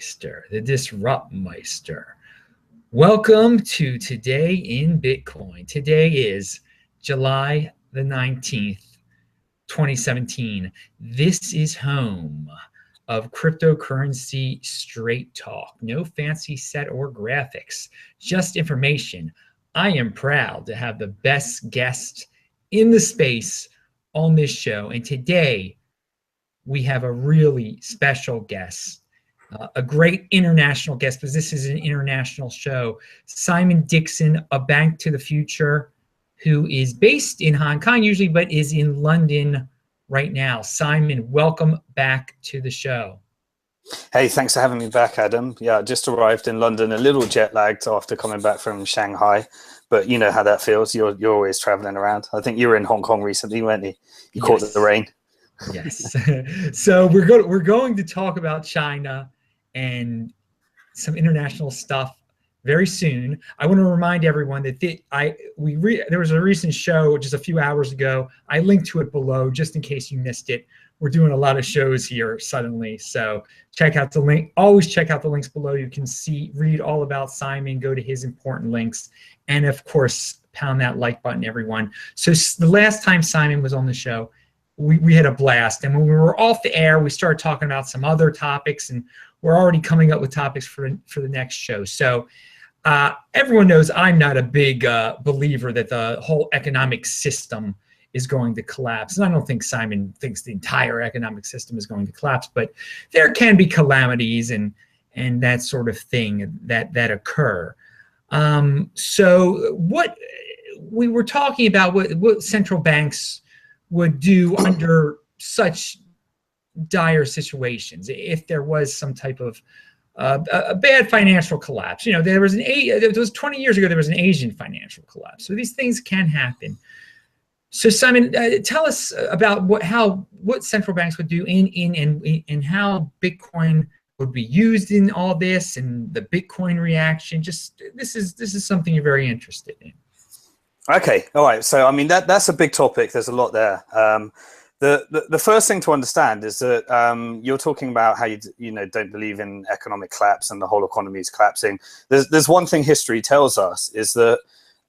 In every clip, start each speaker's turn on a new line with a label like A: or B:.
A: Meister, the Disrupt Meister. Welcome to Today in Bitcoin. Today is July the 19th, 2017. This is home of cryptocurrency straight talk. No fancy set or graphics, just information. I am proud to have the best guest in the space on this show. And today we have a really special guest. A great international guest, because this is an international show. Simon Dixon, a Bank to the Future, who is based in Hong Kong usually, but is in London right now. Simon, welcome back to the show.
B: Hey, thanks for having me back, Adam. Yeah, I just arrived in London, a little jet lagged after coming back from Shanghai, but you know how that feels. You're always traveling around. I think you were in Hong Kong recently, weren't you? You caught the rain.
A: Yes. So we're going to talk about China and some international stuff very soon. I want to remind everyone that there was a recent show just a few hours ago. I linked to it below just in case you missed it. We're doing a lot of shows here suddenly, so check out the link. Always check out the links below. You can read all about Simon, go to his important links, and of course, pound that like button, everyone. So the last time Simon was on the show, we had a blast, and when we were off the air, we started talking about some other topics, and we're already coming up with topics for the next show. So everyone knows I'm not a big believer that the whole economic system is going to collapse. And I don't think Simon thinks the entire economic system is going to collapse, but there can be calamities and that sort of thing that occur. So what we were talking about, what central banks would do under such dire situations if there was some type of a bad financial collapse. You know, there was 20 years ago, there was an Asian financial collapse. So these things can happen. So Simon, tell us about what central banks would do and how Bitcoin would be used in all this, and the Bitcoin reaction. Just this is something you're very interested in.
B: Okay, all right. So I mean that's a big topic. There's a lot there. The first thing to understand is that you're talking about how you don't believe in economic collapse and the whole economy is collapsing. There's one thing history tells us is that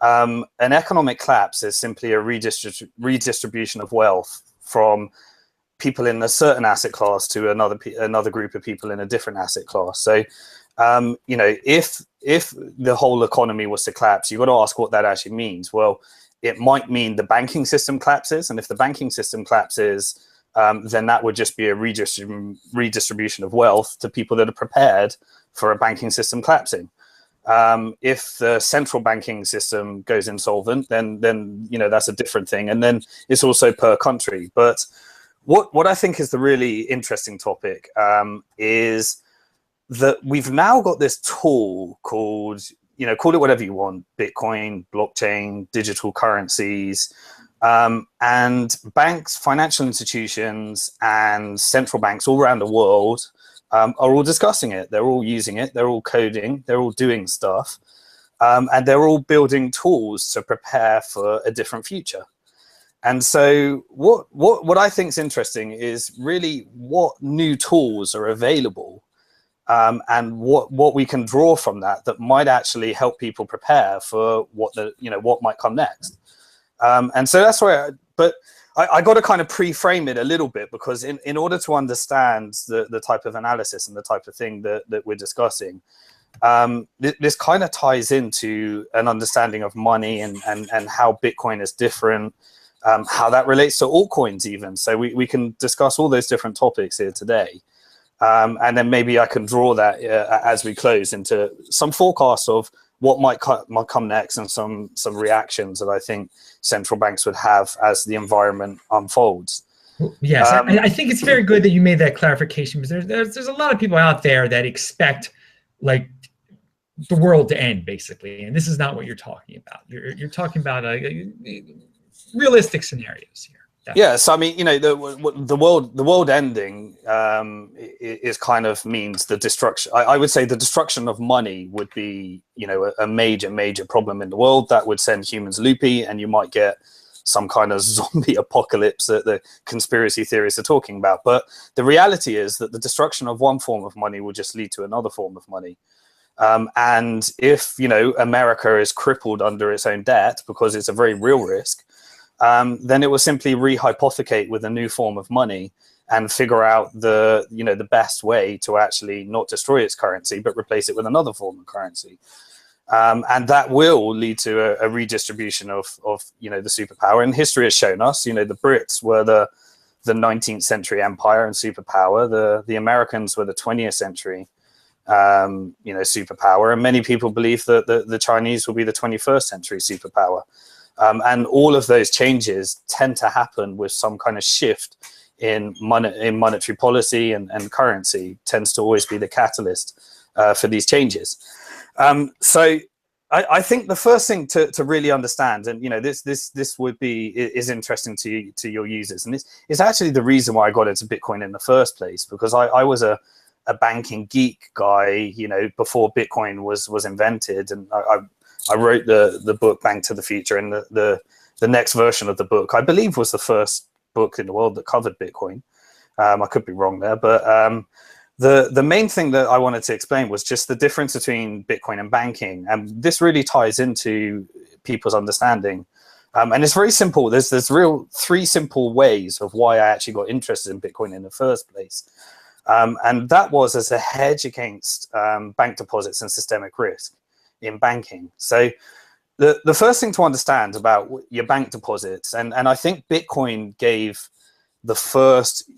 B: an economic collapse is simply a redistribution of wealth from people in a certain asset class to another group of people in a different asset class. So if the whole economy was to collapse, you've got to ask what that actually means. Well, it might mean the banking system collapses, and if the banking system collapses, then that would just be a redistribution of wealth to people that are prepared for a banking system collapsing. If the central banking system goes insolvent, then that's a different thing, and then it's also per country. But what I think is the really interesting topic is that we've now got this tool called, call it whatever you want, Bitcoin, blockchain, digital currencies, and banks, financial institutions, and central banks all around the world are all discussing it. They're all using it. They're all coding. They're all doing stuff. And they're all building tools to prepare for a different future. And so what I think is interesting is really what new tools are available, and what we can draw from that might actually help people prepare for what might come next. And so that's why I got to kind of pre-frame it a little bit, because in order to understand the type of analysis and the type of thing that we're discussing, this kind of ties into an understanding of money and how Bitcoin is different, how that relates to altcoins even. So we can discuss all those different topics here today. And then maybe I can draw that as we close into some forecasts of what might come next, and some reactions that I think central banks would have as the environment unfolds.
A: Yes, I think it's very good that you made that clarification, because there's a lot of people out there that expect like the world to end, basically, and this is not what you're talking about. You're talking about realistic scenarios here. Definitely.
B: Yeah, so I mean, the world ending is kind of means the destruction. I would say the destruction of money would be, a major problem in the world that would send humans loopy, and you might get some kind of zombie apocalypse that the conspiracy theorists are talking about. But the reality is that the destruction of one form of money will just lead to another form of money. And if, you know, America is crippled under its own debt because it's a very real risk, then it will simply rehypothecate with a new form of money and figure out the, you know, the best way to actually not destroy its currency, but replace it with another form of currency. And that will lead to a redistribution of, you know, the superpower. And history has shown us, you know, the Brits were the 19th century empire and superpower. The Americans were the 20th century, you know, superpower. And many people believe that the Chinese will be the 21st century superpower. And all of those changes tend to happen with some kind of shift in monetary policy, and currency tends to always be the catalyst for these changes. So I think the first thing to really understand, and you know, this is interesting to your users, and this is actually the reason why I got into Bitcoin in the first place, because I was a banking geek guy, you know, before Bitcoin was invented, and I wrote the book Bank to the Future, and the next version of the book, I believe, was the first book in the world that covered Bitcoin. I could be wrong there, but the main thing that I wanted to explain was just the difference between Bitcoin and banking, and this really ties into people's understanding. And it's very simple. There's three simple ways of why I actually got interested in Bitcoin in the first place, and that was as a hedge against bank deposits and systemic risk in banking. So the first thing to understand about your bank deposits, and I think Bitcoin gave the first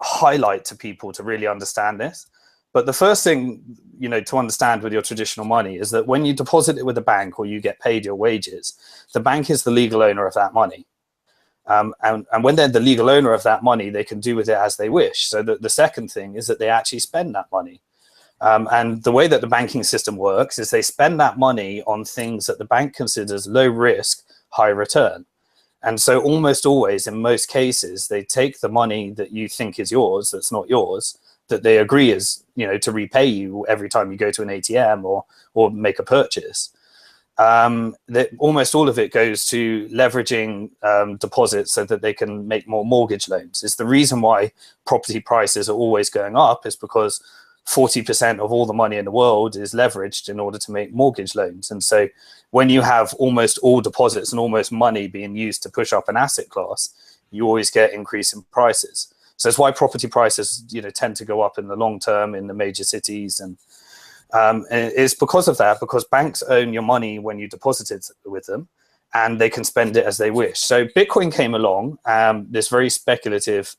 B: highlight to people to really understand this. But the first thing, you know, to understand with your traditional money is that when you deposit it with a bank or you get paid your wages, the bank is the legal owner of that money. And when they're the legal owner of that money, they can do with it as they wish. So the second thing is that they actually spend that money. And the way that the banking system works is they spend that money on things that the bank considers low risk, high return. And so almost always, in most cases, they take the money that you think is yours, that's not yours, that they agree is, you know, to repay you every time you go to an ATM or make a purchase. That almost all of it goes to leveraging deposits so that they can make more mortgage loans. It's the reason why property prices are always going up, is because 40% of all the money in the world is leveraged in order to make mortgage loans. And so when you have almost all deposits and almost money being used to push up an asset class, you always get increase in prices. So that's why property prices, you know, tend to go up in the long term in the major cities. And it's because of that, because banks own your money when you deposit it with them, and they can spend it as they wish. So Bitcoin came along, this very speculative,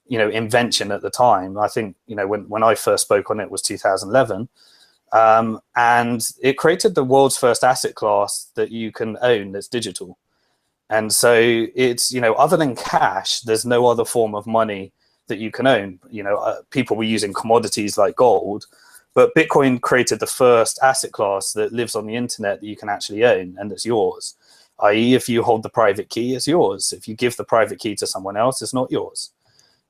B: you know, invention at the time. I think, you know, when I first spoke on it was 2011, and it created the world's first asset class that you can own that's digital. And so it's, you know, other than cash, there's no other form of money that you can own. You know, people were using commodities like gold, but Bitcoin created the first asset class that lives on the internet that you can actually own and that's yours. I.e., if you hold the private key, it's yours. If you give the private key to someone else, it's not yours.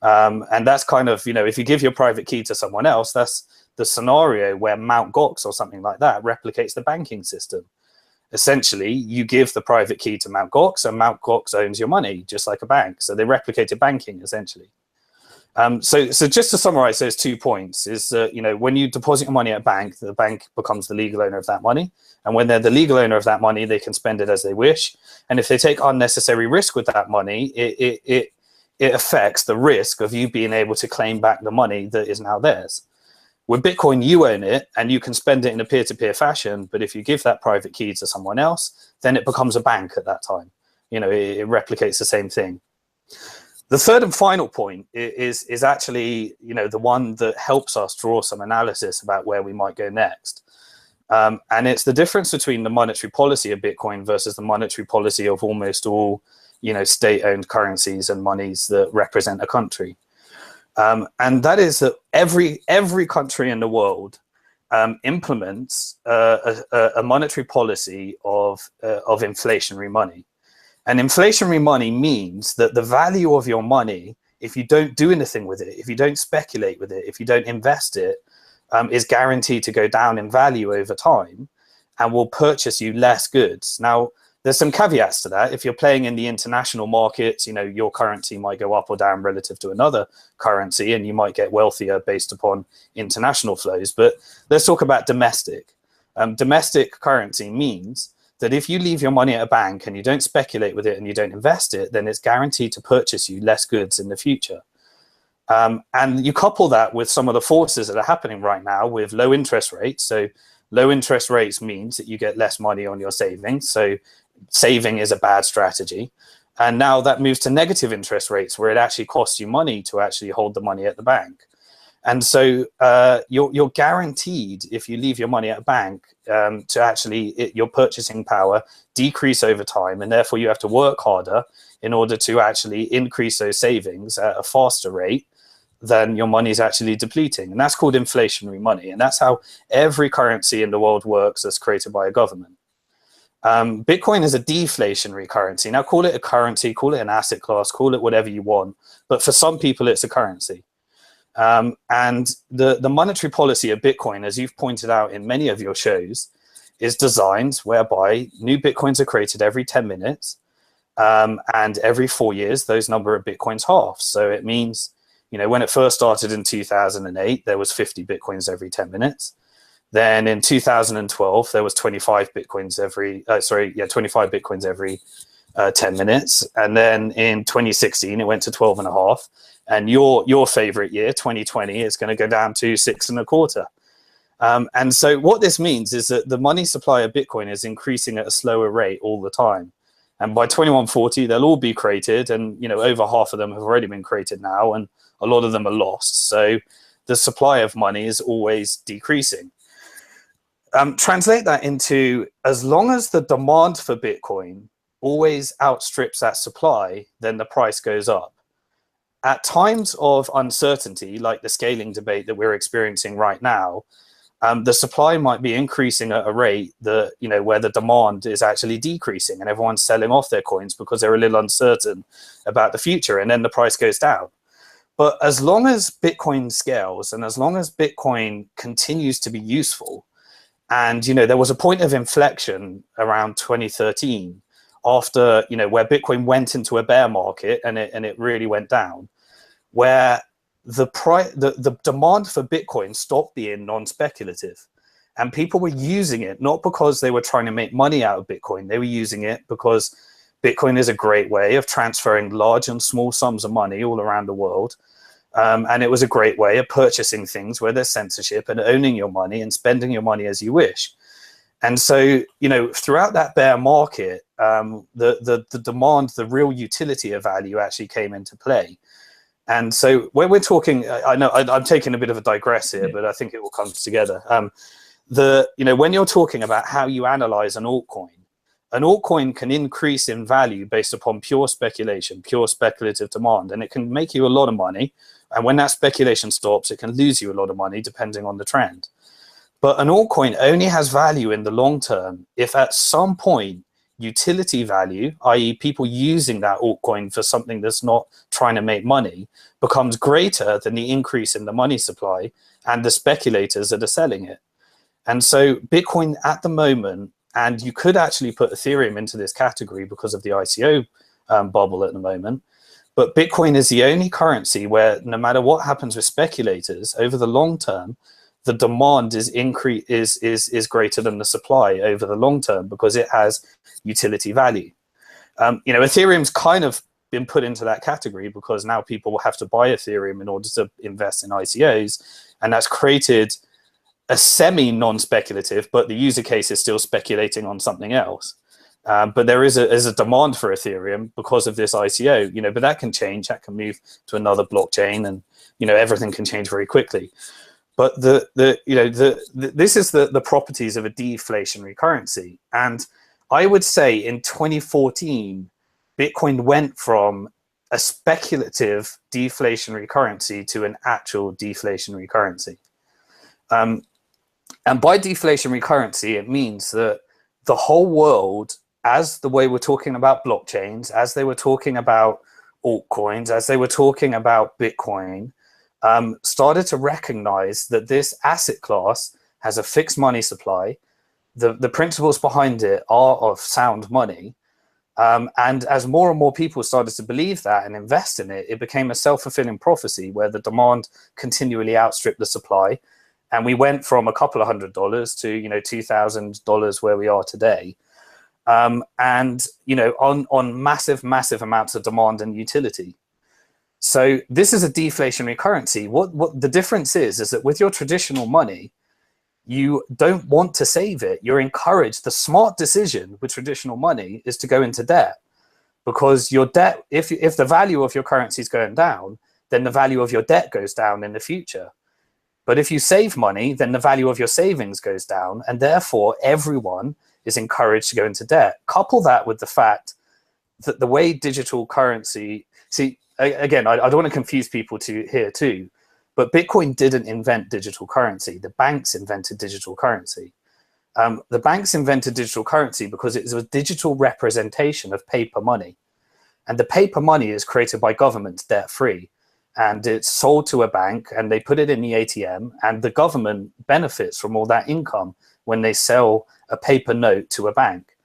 B: And that's kind of, you know, if you give your private key to someone else, that's the scenario where Mt. Gox or something like that replicates the banking system. Essentially, you give the private key to Mt. Gox, and Mt. Gox owns your money, just like a bank. So they replicated banking, essentially. So just to summarize those 2 points is that, you know, when you deposit your money at a bank, the bank becomes the legal owner of that money. And when they're the legal owner of that money, they can spend it as they wish. And if they take unnecessary risk with that money, it affects the risk of you being able to claim back the money that is now theirs. With Bitcoin, you own it and you can spend it in a peer-to-peer fashion. But if you give that private key to someone else, then it becomes a bank at that time. You know, it replicates the same thing. The third and final point is actually, you know, the one that helps us draw some analysis about where we might go next. And it's the difference between the monetary policy of Bitcoin versus the monetary policy of almost all, you know, state-owned currencies and monies that represent a country. And that is that every country in the world implements a monetary policy of inflationary money. And inflationary money means that the value of your money, if you don't do anything with it, if you don't speculate with it, if you don't invest it, is guaranteed to go down in value over time and will purchase you less goods. Now, There's some caveats to that. If you're playing in the international markets, you know, your currency might go up or down relative to another currency, and you might get wealthier based upon international flows. But let's talk about domestic. Domestic currency means that if you leave your money at a bank and you don't speculate with it and you don't invest it, then it's guaranteed to purchase you less goods in the future. And you couple that with some of the forces that are happening right now with low interest rates. So low interest rates means that you get less money on your savings. So saving is a bad strategy. And now that moves to negative interest rates, where it actually costs you money to actually hold the money at the bank. And so you're guaranteed, if you leave your money at a bank, to actually your purchasing power decrease over time, and therefore you have to work harder in order to actually increase those savings at a faster rate than your money is actually depleting. And that's called inflationary money. And that's how every currency in the world works that's created by a government. Bitcoin is a deflationary currency. Now, call it a currency, call it an asset class, call it whatever you want. But for some people, it's a currency. And the monetary policy of Bitcoin, as you've pointed out in many of your shows, is designed whereby new Bitcoins are created every 10 minutes. And every 4 years, those number of Bitcoins halves. So it means, you know, when it first started in 2008, there was 50 Bitcoins every 10 minutes. Then in 2012, there was 25 Bitcoins every, 25 Bitcoins every 10 minutes. And then in 2016, it went to 12 and a half. And your favorite year, 2020, is going to go down to 6 and a quarter. And so what this means is that the money supply of Bitcoin is increasing at a slower rate all the time. And by 2140, they'll all be created. And, you know, over half of them have already been created now. And a lot of them are lost. So the supply of money is always decreasing. Translate that into, as long as the demand for Bitcoin always outstrips that supply, then the price goes up. At times of uncertainty, like the scaling debate that we're experiencing right now, the supply might be increasing at a rate that, you know, where the demand is actually decreasing and everyone's selling off their coins because they're a little uncertain about the future, and then the price goes down. But as long as Bitcoin scales and as long as Bitcoin continues to be useful, and, you know, there was a point of inflection around 2013 after, you know, where Bitcoin went into a bear market and it really went down, where the demand for Bitcoin stopped being non-speculative, and people were using it not because they were trying to make money out of Bitcoin. They were using it because Bitcoin is a great way of transferring large and small sums of money all around the world. And it was a great way of purchasing things where there's censorship and owning your money and spending your money as you wish. And so, you know, throughout that bear market, the demand, the real utility of value actually came into play. And so when we're talking, I know I'm taking a bit of a digress here, but I think it all comes together. You know, when you're talking about how you analyze an altcoin can increase in value based upon pure speculation, pure speculative demand, and it can make you a lot of money. And when that speculation stops, it can lose you a lot of money depending on the trend. But an altcoin only has value in the long term if at some point utility value, i.e. people using that altcoin for something that's not trying to make money, becomes greater than the increase in the money supply and the speculators that are selling it. And so Bitcoin at the moment, and you could actually put Ethereum into this category because of the ICO bubble at the moment, but Bitcoin is the only currency where no matter what happens with speculators over the long term, the demand is greater than the supply over the long term because it has utility value. You know, Ethereum's kind of been put into that category because now people will have to buy Ethereum in order to invest in ICOs, and that's created a semi-non-speculative, but the user case is still speculating on something else. But there is a demand for Ethereum because of this ICO, you know, but that can change, that can move to another blockchain, and, you know, everything can change very quickly. But this is the properties of a deflationary currency. And I would say in 2014, Bitcoin went from a speculative deflationary currency to an actual deflationary currency. And by deflationary currency, it means that the whole world, as the way we're talking about blockchains, as they were talking about altcoins, as they were talking about Bitcoin, started to recognize that this asset class has a fixed money supply, the principles behind it are of sound money. And as more and more people started to believe that and invest in it, it became a self-fulfilling prophecy where the demand continually outstripped the supply. And we went from a couple of $100 to, you know, $2,000 where we are today. And, you know, on massive amounts of demand and utility. So this is a deflationary currency. What the difference is that with your traditional money, you don't want to save it. You're encouraged. The smart decision with traditional money is to go into debt, because your debt, if the value of your currency is going down, then the value of your debt goes down in the future. But if you save money, then the value of your savings goes down, and therefore everyone is encouraged to go into debt. Couple that with the fact that the way digital currency, see, again, I don't want to confuse people here too, but Bitcoin didn't invent digital currency. The banks invented digital currency. The banks invented digital currency because it was a digital representation of paper money. And the paper money is created by governments debt-free. And it's sold to a bank and they put it in the ATM, and the government benefits from all that income when they sell a paper note to a bank.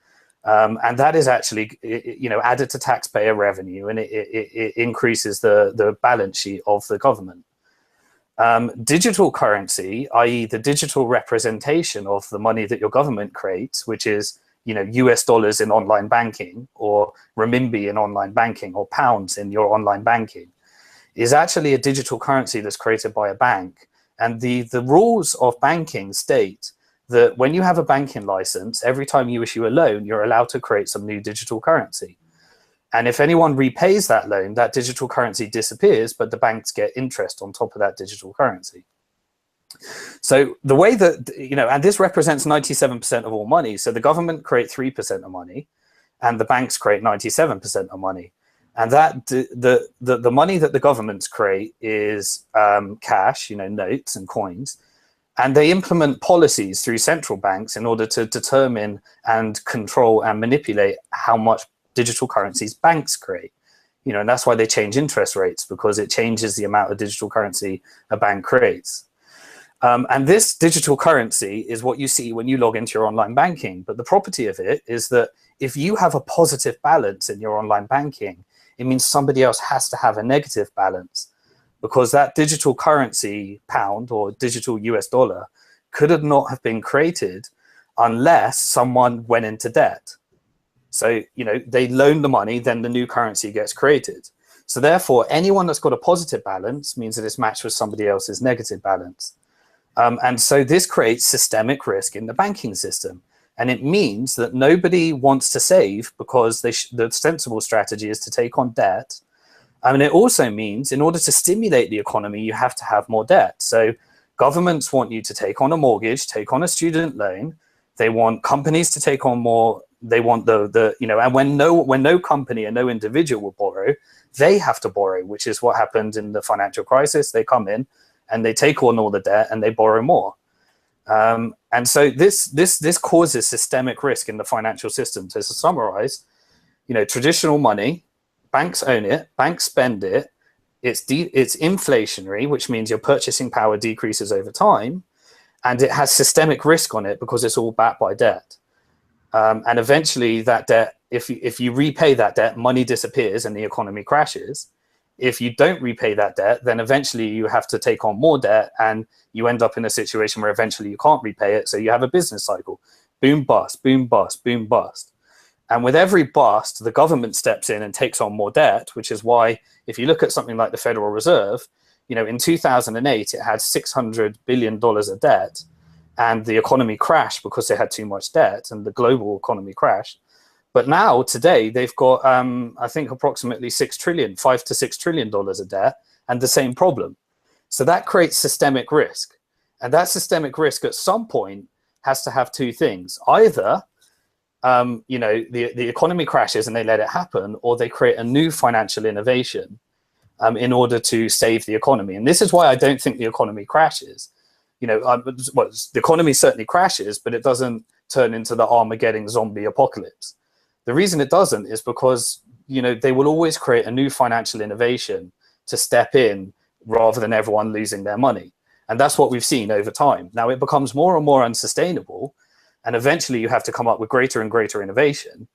B: And that is actually, you know, added to taxpayer revenue, and it increases the balance sheet of the government. Digital currency, i.e. the digital representation of the money that your government creates, which is, you know, US dollars in online banking, or renminbi in online banking, or pounds in your online banking, is actually a digital currency that's created by a bank. And the rules of banking state that when you have a banking license, every time you issue a loan, you're allowed to create some new digital currency. And if anyone repays that loan, that digital currency disappears, but the banks get interest on top of that digital currency. So the way that, you know, and this represents 97% of all money. So the government create 3% of money, and the banks create 97% of money. And that the money that the governments create is cash, you know, notes and coins. And they implement policies through central banks in order to determine and control and manipulate how much digital currencies banks create. You know, and that's why they change interest rates, because it changes the amount of digital currency a bank creates. And this digital currency is what you see when you log into your online banking. But the property of it is that if you have a positive balance in your online banking, it means somebody else has to have a negative balance, because that digital currency, pound or digital US dollar, could not have been created unless someone went into debt. So, you know, they loan the money, then the new currency gets created. So therefore, anyone that's got a positive balance means that it's matched with somebody else's negative balance. And so this creates systemic risk in the banking system. And it means that nobody wants to save, because the sensible strategy is to take on debt. And it also means in order to stimulate the economy, you have to have more debt. So governments want you to take on a mortgage, take on a student loan. They want companies to take on more. They want you know, and when no company and no individual will borrow, they have to borrow, which is what happened in the financial crisis. They come in and they take on all the debt and they borrow more. And so this causes systemic risk in the financial system. So to summarize, you know, traditional money, banks own it, banks spend it, it's inflationary, which means your purchasing power decreases over time, and it has systemic risk on it because it's all backed by debt. And eventually that debt, if you repay that debt, money disappears and the economy crashes. If you don't repay that debt, then eventually you have to take on more debt, and you end up in a situation where eventually you can't repay it. So you have a business cycle, boom, bust, boom, bust, boom, bust. And with every bust, the government steps in and takes on more debt, which is why if you look at something like the Federal Reserve, you know, in 2008, it had $600 billion of debt, and the economy crashed because they had too much debt, and the global economy crashed. But now, today, they've got, I think, approximately $5 to $6 trillion of debt, and the same problem. So that creates systemic risk. And that systemic risk at some point has to have two things. Either, you know, the economy crashes and they let it happen, or they create a new financial innovation in order to save the economy. And this is why I don't think the economy crashes. You know, well, the economy certainly crashes, but it doesn't turn into the Armageddon zombie apocalypse. The reason it doesn't is because, you know, they will always create a new financial innovation to step in rather than everyone losing their money. And that's what we've seen over time. Now it becomes more and more unsustainable. and eventually you have to come up with greater and greater innovation.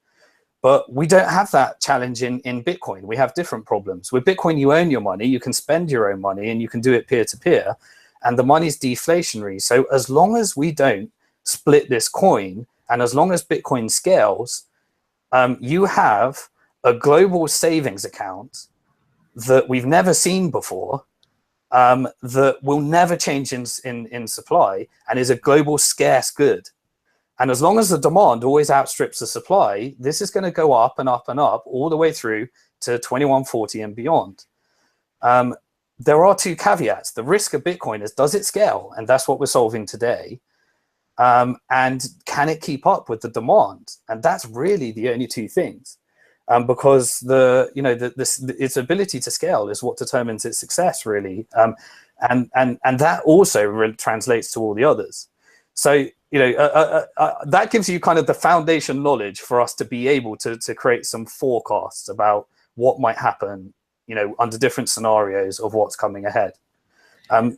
B: But we don't have that challenge in Bitcoin. We have different problems. With Bitcoin, you own your money, you can spend your own money, and you can do it peer-to-peer, and the money's deflationary. So as long as we don't split this coin, and as long as Bitcoin scales, you have a global savings account that we've never seen before, that will never change in supply, and is a global scarce good. And as long as the demand always outstrips the supply, this is going to go up and up and up all the way through to 2140 and beyond. There are two caveats. The risk of Bitcoin is, does it scale? And that's what we're solving today. And can it keep up with the demand? And that's really the only two things. Because its ability to scale is what determines its success, really. And that also translates to all the others. So, that gives you kind of the foundation knowledge for us to be able to create some forecasts about what might happen, under different scenarios of what's coming ahead.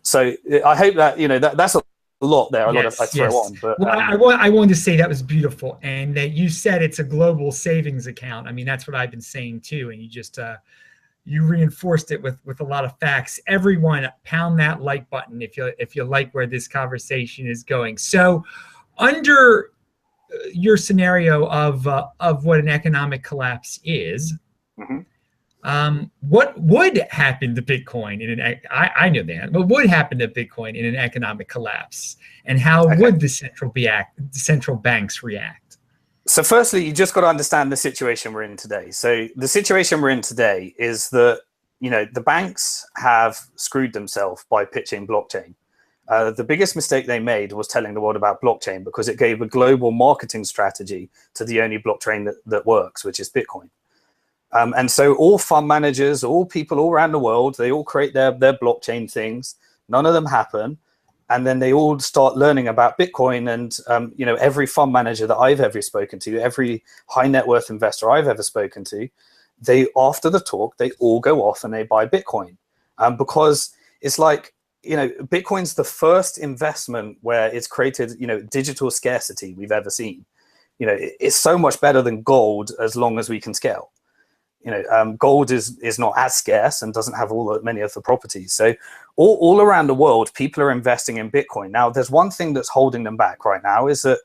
B: So I hope that, that's a lot there, a lot of I throw on. But
A: well, I wanted to say that was beautiful, and that you said it's a global savings account. I mean, that's what I've been saying too, and you just you reinforced it with a lot of facts. Everyone, pound that like button if you like where this conversation is going. So, under your scenario of what an economic collapse is, what would happen to Bitcoin in I know that, but what would happen to Bitcoin in an economic collapse, and how would the central banks react?
B: So firstly, you just got to understand the situation we're in today. So the situation we're in today is that, the banks have screwed themselves by pitching blockchain. The biggest mistake they made was telling the world about blockchain, because it gave a global marketing strategy to the only blockchain that works, which is Bitcoin. And so all fund managers, all people all around the world, they all create their blockchain things. None of them happen. And then they all start learning about Bitcoin. And, every fund manager that I've ever spoken to, every high net worth investor I've ever spoken to, after the talk, they all go off and they buy Bitcoin. Because it's like, Bitcoin's the first investment where it's created, digital scarcity we've ever seen. It's so much better than gold as long as we can scale. Gold is not as scarce and doesn't have many of the properties. So all around the world, people are investing in Bitcoin. Now, there's one thing that's holding them back right now is that,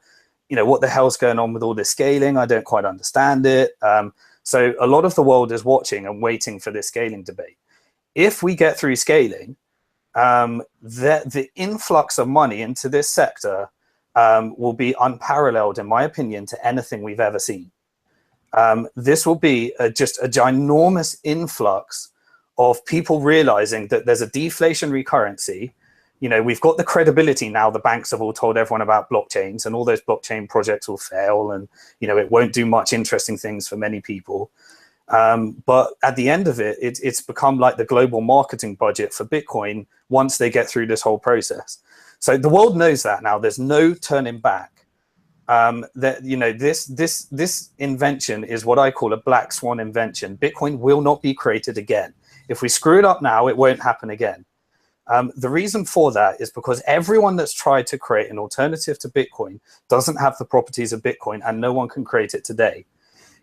B: what the hell's going on with all this scaling? I don't quite understand it. So a lot of the world is watching and waiting for this scaling debate. If we get through scaling, the influx of money into this sector will be unparalleled, in my opinion, to anything we've ever seen. This will be just a ginormous influx of people realizing that there's a deflationary currency. We've got the credibility now. The banks have all told everyone about blockchains, and all those blockchain projects will fail, and it won't do much interesting things for many people. But at the end of it, it's become like the global marketing budget for Bitcoin once they get through this whole process. So the world knows that now. There's no turning back. This invention is what I call a black swan invention. Bitcoin will not be created again. If we screw it up now, it won't happen again. The reason for that is because everyone that's tried to create an alternative to Bitcoin doesn't have the properties of Bitcoin, and no one can create it today.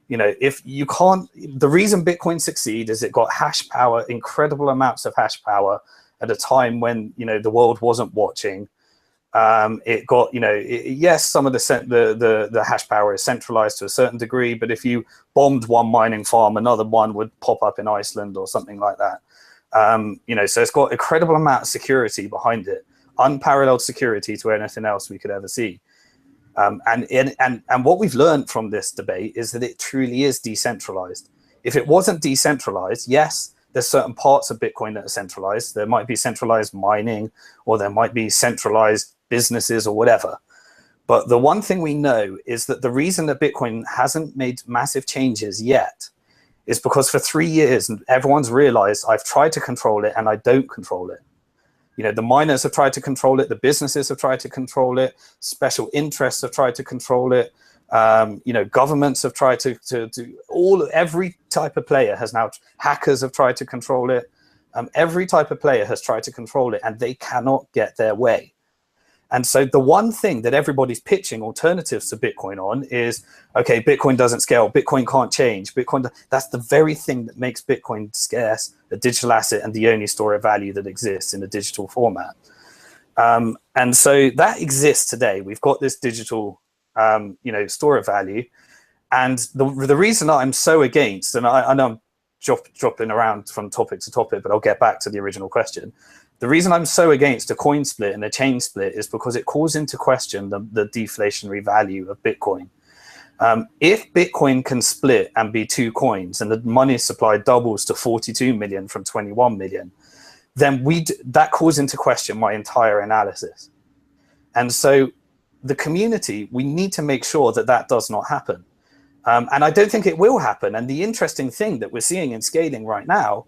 B: If you can't, the reason Bitcoin succeed is it got hash power, incredible amounts of hash power at a time when, the world wasn't watching. It got, yes, some of the hash power is centralized to a certain degree, but if you bombed one mining farm, another one would pop up in Iceland or something like that. So it's got incredible amount of security behind it, unparalleled security to anything else we could ever see. And what we've learned from this debate is that it truly is decentralized. If it wasn't decentralized, yes, there's certain parts of Bitcoin that are centralized. There might be centralized mining, or there might be centralized businesses or whatever. But the one thing we know is that the reason that Bitcoin hasn't made massive changes yet is because for 3 years, everyone's realized I've tried to control it and I don't control it. The miners have tried to control it. The businesses have tried to control it. Special interests have tried to control it. Governments have tried to every type of player has now, hackers have tried to control it. Every type of player has tried to control it, and they cannot get their way. And so the one thing that everybody's pitching alternatives to Bitcoin on is, okay, Bitcoin doesn't scale, Bitcoin can't change, that's the very thing that makes Bitcoin scarce, a digital asset, and the only store of value that exists in a digital format. And so that exists today. We've got this digital, store of value. And the reason I'm so against, and I know I'm dropping around from topic to topic, but I'll get back to the original question. The reason I'm so against a coin split and a chain split is because it calls into question the deflationary value of Bitcoin. If Bitcoin can split and be 2 coins and the money supply doubles to 42 million from 21 million, then that calls into question my entire analysis. And so the community, we need to make sure that that does not happen. And I don't think it will happen. And the interesting thing that we're seeing in scaling right now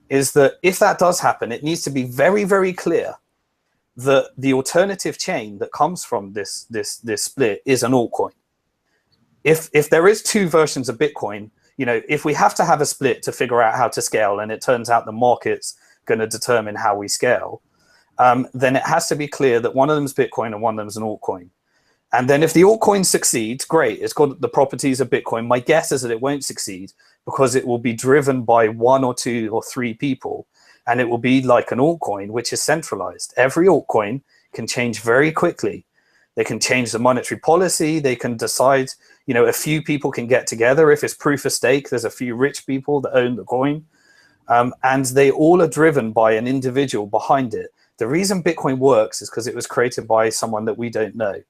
B: is that if that does happen, it needs to be very, very clear that the alternative chain that comes from this split is an altcoin. If there is 2 versions of Bitcoin, if we have to have a split to figure out how to scale, and it turns out the market's going to determine how we scale, then it has to be clear that one of them is Bitcoin and one of them is an altcoin. And then if the altcoin succeeds, great, it's got the properties of Bitcoin. My guess is that it won't succeed because it will be driven by 1 or 2 or 3 people. And it will be like an altcoin, which is centralized. Every altcoin can change very quickly. They can change the monetary policy. They can decide, a few people can get together. If it's proof of stake, there's a few rich people that own the coin. And they all are driven by an individual behind it. The reason Bitcoin works is because it was created by someone that we don't know.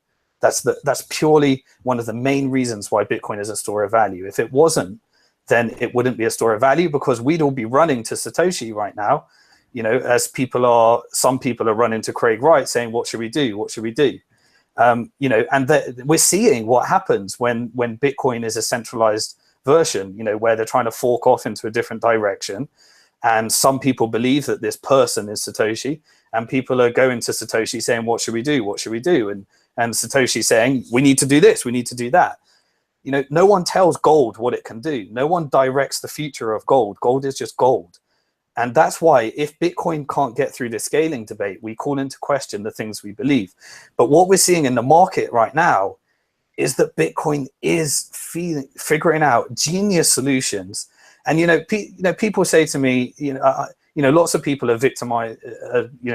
B: That's purely one of the main reasons why Bitcoin is a store of value. If it wasn't, then it wouldn't be a store of value, because we'd all be running to Satoshi right now, as some people are running to Craig Wright saying, what should we do? What should we do? And we're seeing what happens when Bitcoin is a centralized version, where they're trying to fork off into a different direction. And some people believe that this person is Satoshi, and people are going to Satoshi saying, what should we do? What should we do? And Satoshi saying, we need to do this, we need to do that. No one tells gold what it can do. No one directs the future of gold. Gold is just gold. And that's why if Bitcoin can't get through the scaling debate, we call into question the things we believe. But what we're seeing in the market right now is that Bitcoin is figuring out genius solutions. And, people say to me, lots of people are victimized,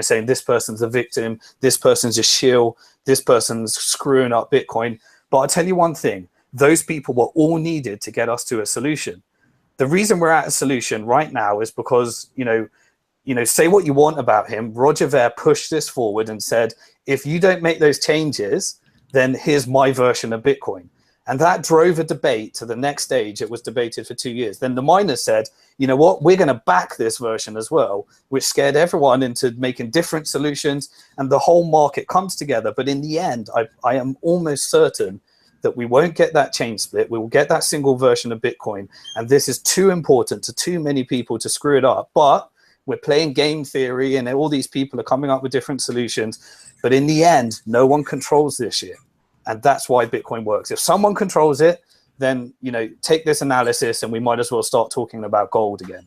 B: saying this person's a victim, this person's a shill, this person's screwing up Bitcoin. But I'll tell you one thing, those people were all needed to get us to a solution. The reason we're at a solution right now is because, say what you want about him, Roger Ver pushed this forward and said, if you don't make those changes, then here's my version of Bitcoin. And that drove a debate to the next stage. It was debated for 2 years. Then the miners said, you know what, we're going to back this version as well, which scared everyone into making different solutions, and the whole market comes together. But in the end, I am almost certain that we won't get that chain split. We will get that single version of Bitcoin. And this is too important to too many people to screw it up. But we're playing game theory, and all these people are coming up with different solutions. But in the end, no one controls this shit. And that's why Bitcoin works. If someone controls it, then, take this analysis and we might as well start talking about gold again,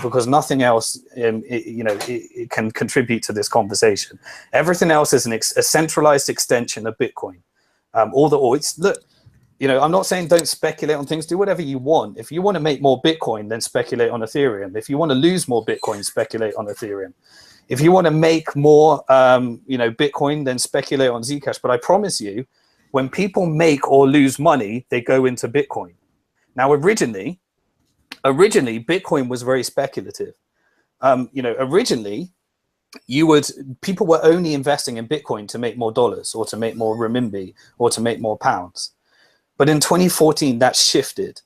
B: because nothing else, it can contribute to this conversation. Everything else is a centralized extension of Bitcoin. Look, I'm not saying don't speculate on things. Do whatever you want. If you want to make more Bitcoin, then speculate on Ethereum. If you want to lose more Bitcoin, speculate on Ethereum. If you want to make more, Bitcoin, then speculate on Zcash. But I promise you, when people make or lose money, they go into Bitcoin. Now, originally, Bitcoin was very speculative. Originally, people were only investing in Bitcoin to make more dollars, or to make more renminbi, or to make more pounds. But in 2014, that shifted.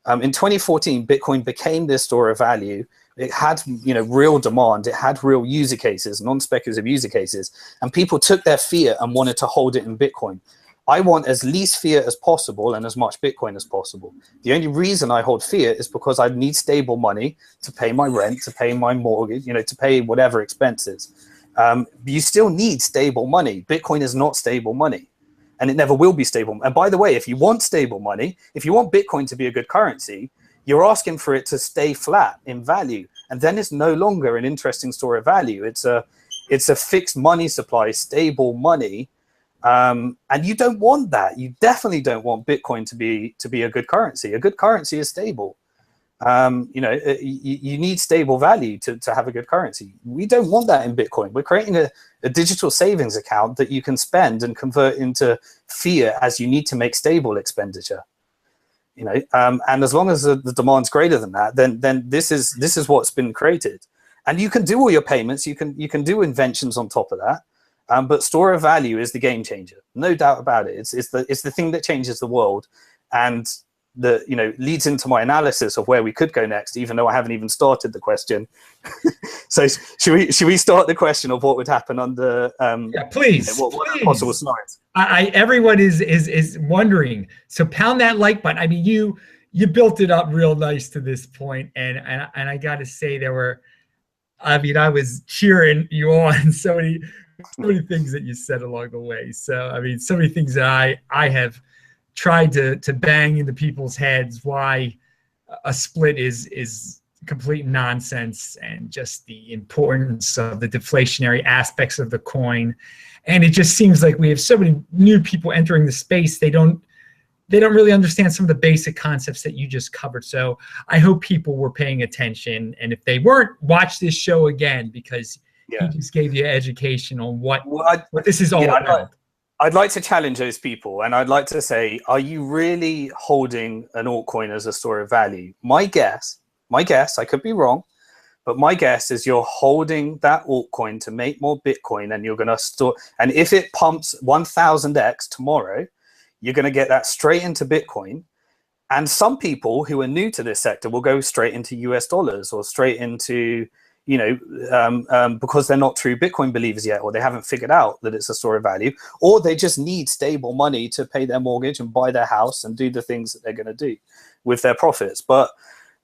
B: In 2014, Bitcoin became this store of value. It had, real demand. It had real user cases, non-speculative user cases, and people took their fiat and wanted to hold it in Bitcoin. I want as least fiat as possible and as much Bitcoin as possible. The only reason I hold fiat is because I need stable money to pay my rent, to pay my mortgage, to pay whatever expenses. You still need stable money. Bitcoin is not stable money, and it never will be stable. And by the way, if you want stable money, if you want Bitcoin to be a good currency, you're asking for it to stay flat in value, and then it's no longer an interesting store of value. It's It's a fixed money supply, stable money. And you don't want that. You definitely don't want Bitcoin to be a good currency. A good currency is stable. You know, you need stable value to have a good currency. We don't want that in Bitcoin. We're creating a digital savings account that you can spend and convert into fiat as you need to make stable expenditure. You know, and as long as the demand's greater than that, then this is what's been created. And you can do all your payments. You can do inventions on top of that. But store of value is the game changer, no doubt about it. It's the thing that changes the world, and leads into my analysis of where we could go next, even though I haven't even started the question. So should we start the question of what would happen under?
A: Yeah, please.
B: What are possible scenarios?
A: Everyone is wondering. So pound that like button. I mean, you built it up real nice to this point, and I got to say I was cheering you on so many things that you said along the way. So I mean, so many things that I have tried to bang into people's heads why a split is complete nonsense, and just the importance of the deflationary aspects of the coin. And it just seems like we have so many new people entering the space. They don't really understand some of the basic concepts that you just covered. So I hope people were paying attention, and if they weren't, watch this show again, because he just gave you education on what this is all about.
B: I'd like to challenge those people, and I'd like to say, are you really holding an altcoin as a store of value? My guess, I could be wrong, but my guess is you're holding that altcoin to make more Bitcoin, and you're going to store, and if it pumps 1000x tomorrow, you're going to get that straight into Bitcoin. And some people who are new to this sector will go straight into US dollars, or straight into, because they're not true Bitcoin believers yet, or they haven't figured out that it's a store of value, or they just need stable money to pay their mortgage and buy their house and do the things that they're going to do with their profits. But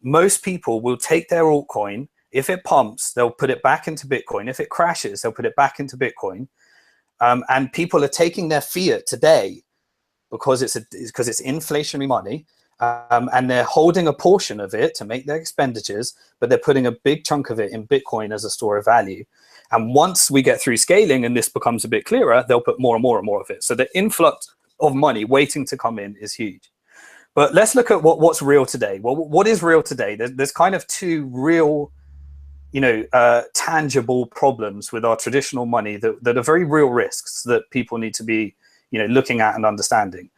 B: most people will take their altcoin. If it pumps, they'll put it back into Bitcoin. If it crashes, they'll put it back into Bitcoin. And people are taking their fiat today because it's inflationary money. And they're holding a portion of it to make their expenditures, but they're putting a big chunk of it in Bitcoin as a store of value. And once we get through scaling and this becomes a bit clearer, they'll put more and more and more of it. So the influx of money waiting to come in is huge. But let's look at what's real today. Well, what is real today? There's kind of two real, tangible problems with our traditional money that are very real risks that people need to be, looking at and understanding.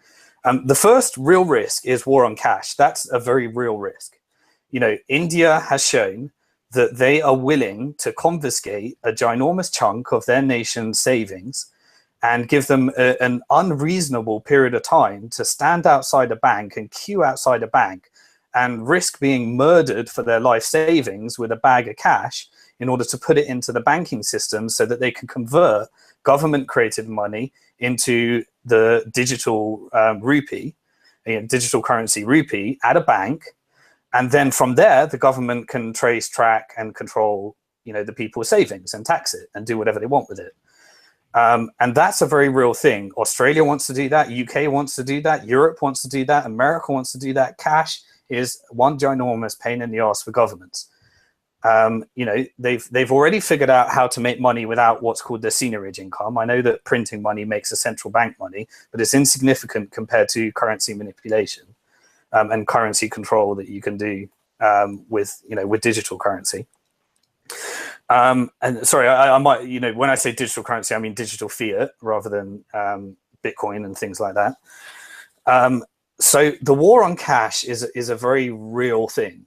B: The first real risk is war on cash. That's a very real risk. India has shown that they are willing to confiscate a ginormous chunk of their nation's savings and give them an unreasonable period of time to stand outside a bank and queue outside a bank and risk being murdered for their life savings with a bag of cash in order to put it into the banking system so that they can convert government-created money into the digital rupee, digital currency rupee at a bank. And then from there, the government can trace, track, and control, the people's savings and tax it and do whatever they want with it. And that's a very real thing. Australia wants to do that. UK wants to do that. Europe wants to do that. America wants to do that. Cash is one ginormous pain in the ass for governments. They've already figured out how to make money without what's called the seigniorage income. I know that printing money makes a central bank money, but it's insignificant compared to currency manipulation and currency control that you can do with digital currency. And sorry, I might, when I say digital currency, I mean digital fiat rather than Bitcoin and things like that. So the war on cash is a very real thing.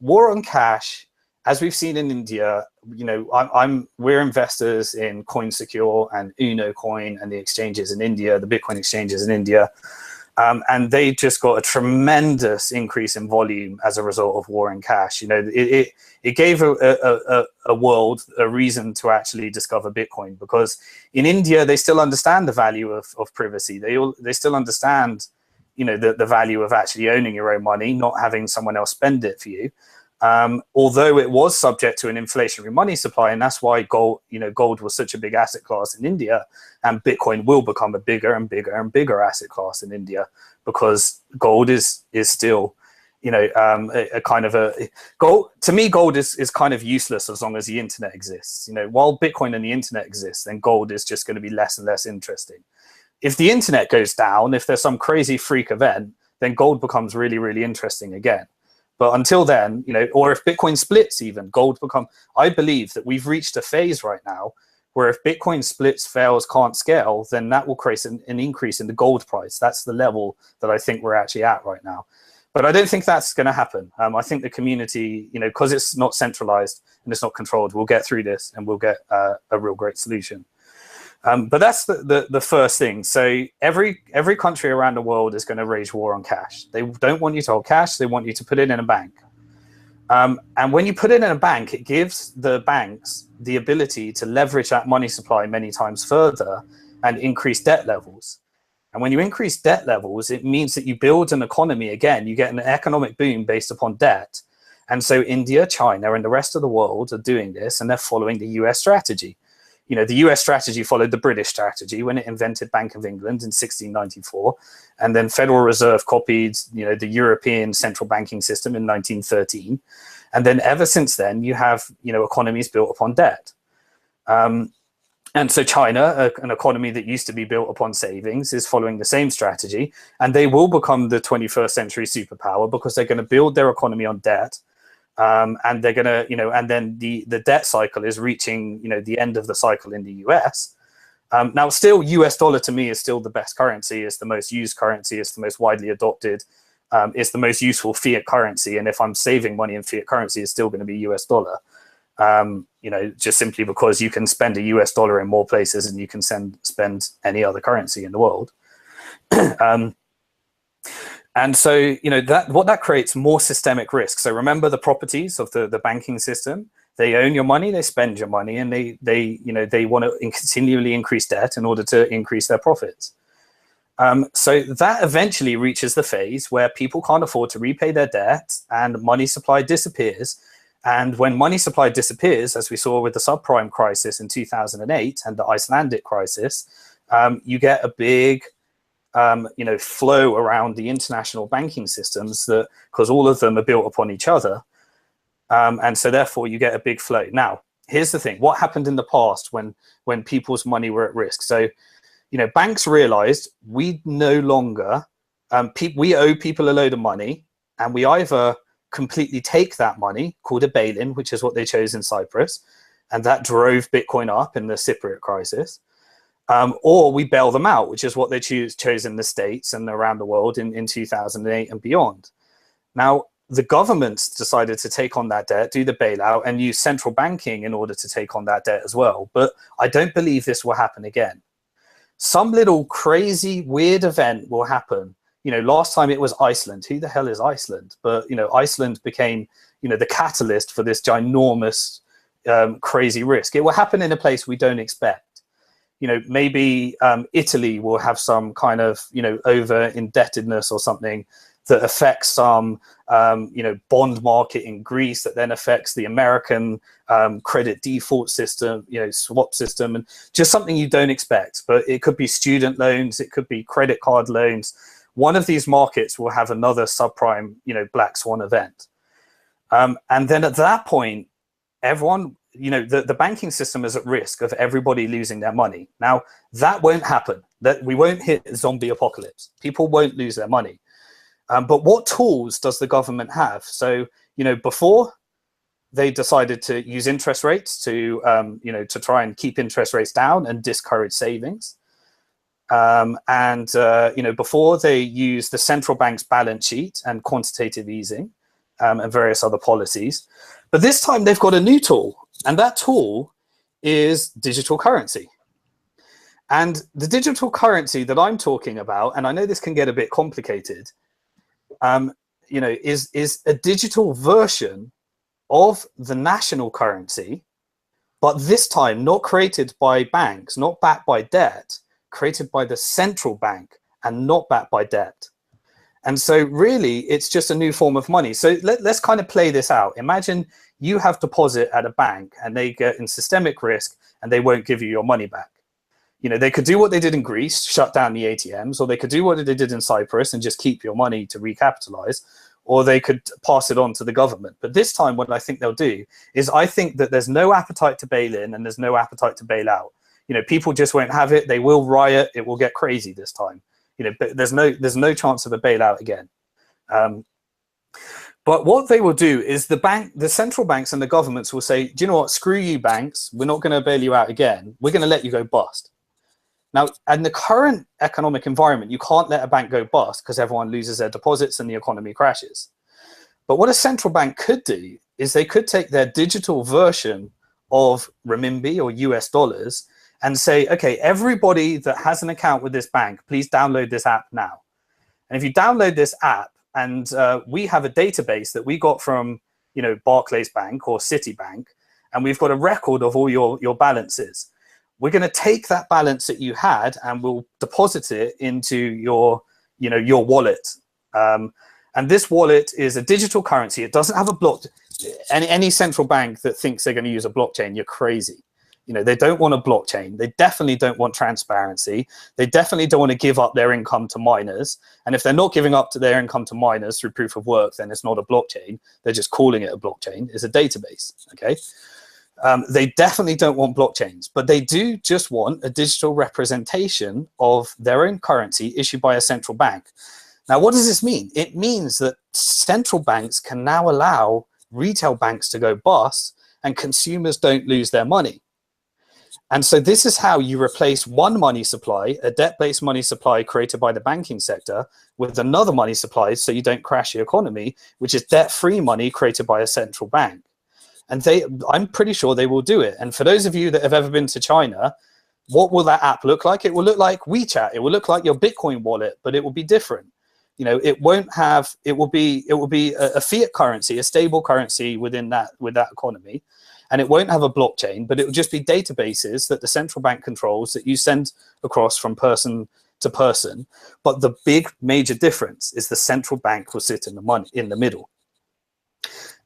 B: War on cash, as we've seen in India, we're investors in CoinSecure and Uno Coin and the exchanges in India, the Bitcoin exchanges in India. And they just got a tremendous increase in volume as a result of war on cash. It gave a world a reason to actually discover Bitcoin, because in India, they still understand the value of privacy. They still understand, the value of actually owning your own money, not having someone else spend it for you. Although it was subject to an inflationary money supply, and that's why gold was such a big asset class in India, and Bitcoin will become a bigger and bigger and bigger asset class in India, because gold is still a kind of a gold. To me, gold is kind of useless as long as the internet exists. While Bitcoin and the internet exists, then gold is just going to be less and less interesting. If the internet goes down, if there's some crazy freak event, then gold becomes really, really interesting again. But until then, or if Bitcoin splits even, I believe that we've reached a phase right now where if Bitcoin splits, fails, can't scale, then that will create an increase in the gold price. That's the level that I think we're actually at right now. But I don't think that's going to happen. I think the community, because it's not centralized and it's not controlled, we'll get through this and we'll get a real great solution. But that's the first thing. So every country around the world is going to wage war on cash. They don't want you to hold cash. They want you to put it in a bank. And when you put it in a bank, it gives the banks the ability to leverage that money supply many times further and increase debt levels. And when you increase debt levels, it means that you build an economy again. You get an economic boom based upon debt. And so India, China, and the rest of the world are doing this, and they're following the US strategy. The US strategy followed the British strategy when it invented Bank of England in 1694. And then Federal Reserve copied, the European central banking system in 1913. And then ever since then, you have, economies built upon debt. And so China, an economy that used to be built upon savings, is following the same strategy. And they will become the 21st century superpower because they're going to build their economy on debt. And they're going to, and then the debt cycle is reaching, the end of the cycle in the US. Now, still, US dollar to me is still the best currency. It's the most used currency. It's the most widely adopted. It's the most useful fiat currency. And if I'm saving money in fiat currency, it's still going to be US dollar. Just simply because you can spend a US dollar in more places than you can spend any other currency in the world. And so, what that creates more systemic risk. So remember the properties of the banking system. They own your money, they spend your money, and they want to continually increase debt in order to increase their profits. So that eventually reaches the phase where people can't afford to repay their debt and money supply disappears. And when money supply disappears, as we saw with the subprime crisis in 2008 and the Icelandic crisis, you get a big flow around the international banking systems because all of them are built upon each other. And so therefore you get a big flow. Now, here's the thing. What happened in the past when people's money were at risk? So, banks realized we no longer, we owe people a load of money, and we either completely take that money, called a bail-in, which is what they chose in Cyprus, and that drove Bitcoin up in the Cypriot crisis, or we bail them out, which is what they chose in the States and around the world in 2008 and beyond. Now, the governments decided to take on that debt, do the bailout, and use central banking in order to take on that debt as well. But I don't believe this will happen again. Some little crazy, weird event will happen. Last time it was Iceland. Who the hell is Iceland? But, Iceland became, the catalyst for this ginormous, crazy risk. It will happen in a place we don't expect. Maybe Italy will have some kind of, over indebtedness or something that affects some, bond market in Greece that then affects the American credit default system, swap system, and just something you don't expect. But it could be student loans, it could be credit card loans. One of these markets will have another subprime, black swan event. And then at that point, everyone, the banking system is at risk of everybody losing their money. Now, that won't happen. That we won't hit zombie apocalypse. People won't lose their money. But what tools does the government have? So, before they decided to use interest rates to try and keep interest rates down and discourage savings. Before they used the central bank's balance sheet and quantitative easing and various other policies. But this time they've got a new tool, and that tool is digital currency. And the digital currency that I'm talking about, and I know this can get a bit complicated, is a digital version of the national currency, but this time not created by banks, not backed by debt, created by the central bank and not backed by debt. And so really, it's just a new form of money. So let's kind of play this out. Imagine you have deposit at a bank and they get in systemic risk and they won't give you your money back. They could do what they did in Greece, shut down the ATMs, or they could do what they did in Cyprus and just keep your money to recapitalize. or they could pass it on to the government. But this time, what I think they'll do is, I think that there's no appetite to bail in and there's no appetite to bail out. You know, people just won't have it. They will riot. It will get crazy this time. You know, but there's no chance of a bailout again. But what they will do is the central banks and the governments will say, do you know what? Screw you, banks. We're not going to bail you out again. We're going to let you go bust. Now, in the current economic environment, you can't let a bank go bust because everyone loses their deposits and the economy crashes. But what a central bank could do is they could take their digital version of renminbi or US dollars and say, okay, everybody that has an account with this bank, please download this app now. And if you download this app, and we have a database that we got from, you know, Barclays Bank or Citibank, and we've got a record of all your balances. We're going to take that balance that you had and we'll deposit it into your, you know, your wallet. And this wallet is a digital currency. It doesn't have a block. Any central bank that thinks they're going to use a blockchain, you're crazy. You know, they don't want a blockchain. They definitely don't want transparency. They definitely don't want to give up their income to miners. And if they're not giving up to their income to miners through proof of work, then it's not a blockchain. They're just calling it a blockchain. It's a database, okay? They definitely don't want blockchains, but they do just want a digital representation of their own currency issued by a central bank. Now, what does this mean? It means that central banks can now allow retail banks to go bust and consumers don't lose their money. And so this is how you replace one money supply, a debt-based money supply created by the banking sector, with another money supply so you don't crash the economy, which is debt-free money created by a central bank. And I'm pretty sure they will do it. And for those of you that have ever been to China, what will that app look like? It will look like WeChat. It will look like your Bitcoin wallet, but it will be different. You know, it won't have, it will be a fiat currency, a stable currency with that economy. And it won't have a blockchain, but it will just be databases that the central bank controls that you send across from person to person. But the big major difference is the central bank will sit in the middle.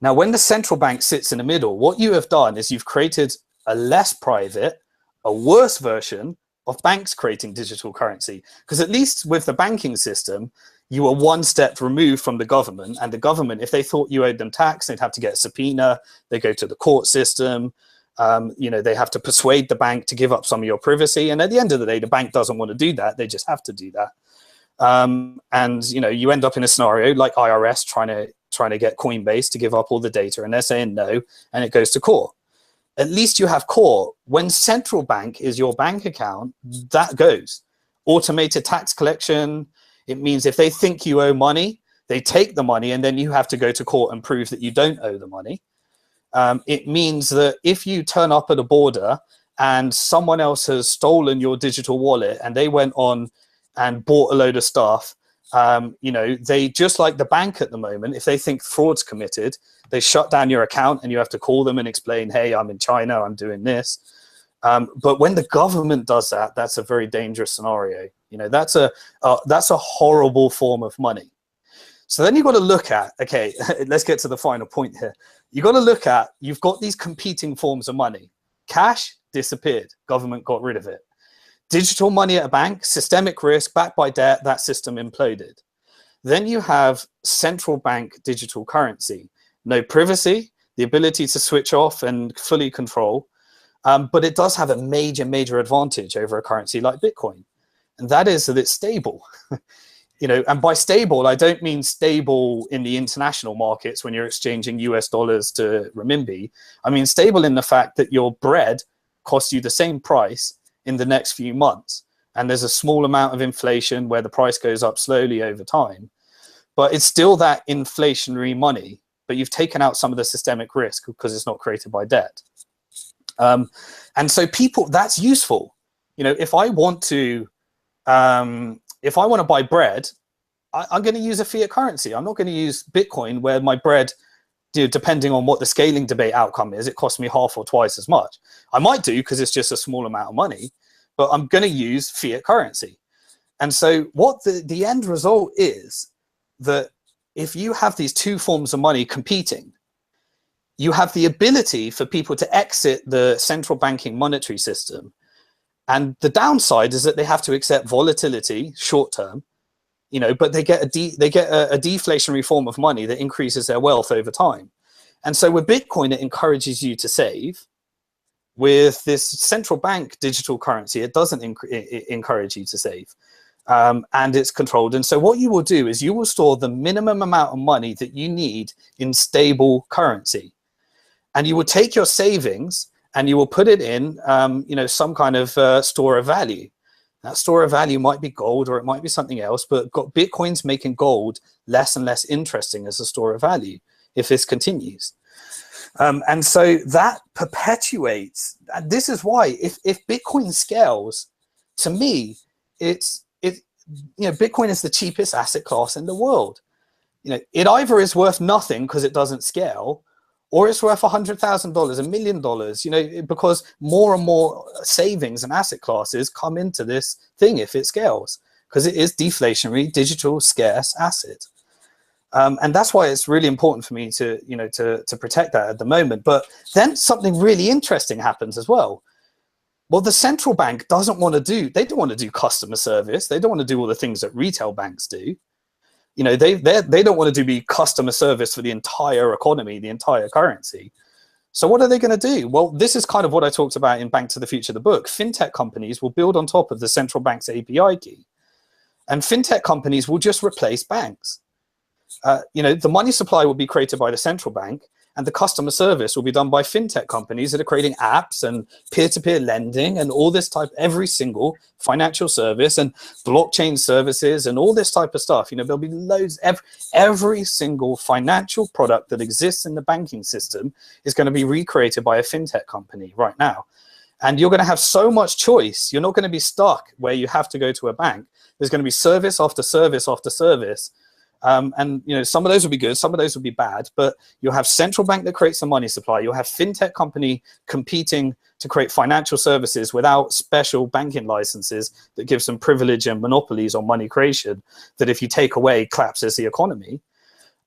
B: Now, when the central bank sits in the middle, what you have done is you've created a less private, a worse version of banks creating digital currency. Because at least with the banking system, you are one step removed from the government, and the government, if they thought you owed them tax, they'd have to get a subpoena. They go to the court system. You know, they have to persuade the bank to give up some of your privacy. And at the end of the day, the bank doesn't want to do that. They just have to do that. And, you know, you end up in a scenario like IRS trying to get Coinbase to give up all the data, and they're saying no, and it goes to court. At least you have court. When central bank is your bank account, that goes. Automated tax collection. It means if they think you owe money, they take the money, and then you have to go to court and prove that you don't owe the money. It means that if you turn up at a border and someone else has stolen your digital wallet and they went on and bought a load of stuff, you know, they, just like the bank at the moment, if they think fraud's committed, they shut down your account and you have to call them and explain, hey, I'm in China, I'm doing this. But when the government does that, that's a very dangerous scenario. You know, that's a horrible form of money. So then you've got to look at, okay, let's get to the final point here. You've got to look at, you've got these competing forms of money. Cash disappeared, government got rid of it. Digital money at a bank, systemic risk, backed by debt, that system imploded. Then you have central bank digital currency. No privacy, the ability to switch off and fully control. But it does have a major, major advantage over a currency like Bitcoin. And that is that it's stable. You know, and by stable, I don't mean stable in the international markets when you're exchanging US dollars to renminbi. I mean stable in the fact that your bread costs you the same price in the next few months. And there's a small amount of inflation where the price goes up slowly over time. But it's still that inflationary money, but you've taken out some of the systemic risk because it's not created by debt. And so people, that's useful. You know, if I want to buy bread, I'm going to use a fiat currency. I'm not going to use Bitcoin where my bread, depending on what the scaling debate outcome is, it costs me half or twice as much. I might do because it's just a small amount of money, but I'm going to use fiat currency. And so what the end result is that if you have these two forms of money competing, you have the ability for people to exit the central banking monetary system. And the downside is that they have to accept volatility short term. you know, but they get a deflationary form of money that increases their wealth over time. And so with Bitcoin, it encourages you to save. With this central bank digital currency, it doesn't encourage you to save. And it's controlled. And so what you will do is you will store the minimum amount of money that you need in stable currency. And you will take your savings and you will put it in, you know, some kind of store of value. That store of value might be gold or it might be something else, but Bitcoin's making gold less and less interesting as a store of value if this continues. And so that perpetuates. And this is why if Bitcoin scales, to me, you know, Bitcoin is the cheapest asset class in the world. You know, it either is worth nothing because it doesn't scale, or it's worth $100,000, $1 million, you know, because more and more savings and asset classes come into this thing if it scales, because it is deflationary, digital, scarce asset. And that's why it's really important for me to, you know, to protect that at the moment. But then something really interesting happens as well. Well, the central bank doesn't want to do, they don't want to do customer service. They don't want to do all the things that retail banks do. You know, they don't want to be customer service for the entire economy, the entire currency. So what are they going to do? Well, this is kind of what I talked about in Bank to the Future, the book. Fintech companies will build on top of the central bank's API key. And fintech companies will just replace banks. You know, the money supply will be created by the central bank, and the customer service will be done by fintech companies that are creating apps and peer-to-peer lending and all this type, every single financial service and blockchain services and all this type of stuff. You know, there'll be loads, every single financial product that exists in the banking system is going to be recreated by a fintech company right now. And you're going to have so much choice. You're not going to be stuck where you have to go to a bank. There's going to be service after service after service. And, you know, some of those will be good, some of those will be bad, but you'll have central bank that creates the money supply. You'll have fintech company competing to create financial services without special banking licenses that gives them privilege and monopolies on money creation that, if you take away, collapses the economy.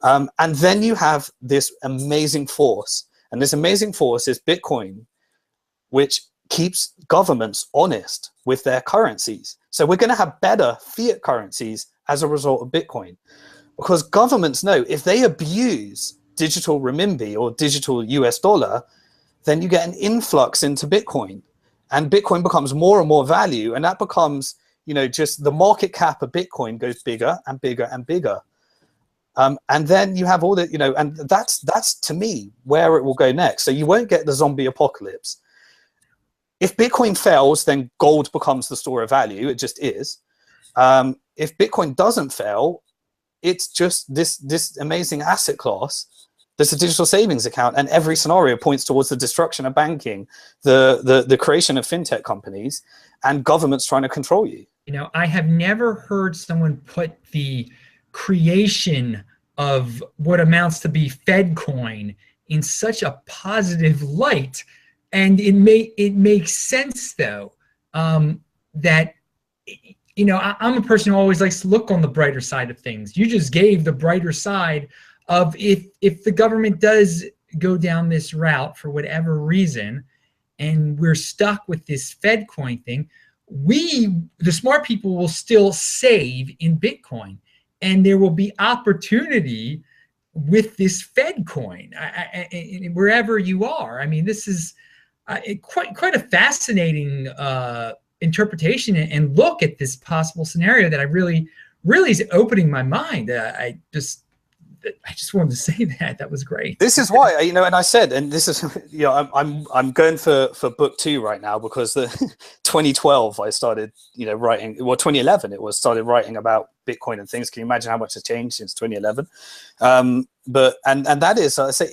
B: And then you have this amazing force. And this amazing force is Bitcoin, which keeps governments honest with their currencies. So we're going to have better fiat currencies as a result of Bitcoin. Because governments know if they abuse digital renminbi or digital US dollar, then you get an influx into Bitcoin. And Bitcoin becomes more and more value. And that becomes, you know, just the market cap of Bitcoin goes bigger and bigger and bigger. And then you have all the, you know, and that's to me where it will go next. So you won't get the zombie apocalypse. If Bitcoin fails, then gold becomes the store of value. It just is. If Bitcoin doesn't fail, it's just this amazing asset class. There's a digital savings account, and every scenario points towards the destruction of banking, the creation of fintech companies, and governments trying to control you.
A: You know, I have never heard someone put the creation of what amounts to be Fedcoin in such a positive light. And it makes sense, though, that, you know, I'm a person who always likes to look on the brighter side of things. You just gave the brighter side of if the government does go down this route for whatever reason, and we're stuck with this Fedcoin thing, the smart people will still save in Bitcoin, and there will be opportunity with this Fedcoin wherever you are. I mean, this is quite a fascinating interpretation and look at this possible scenario that I really is opening my mind. I just wanted to say that was great.
B: This is why, you know, and I said, and this is, you know, I'm going for book 2 right now, because the 2012 I started, you know, writing, well, 2011 it was, started writing about Bitcoin and things. Can you imagine how much has changed since 2011? But that is, I say,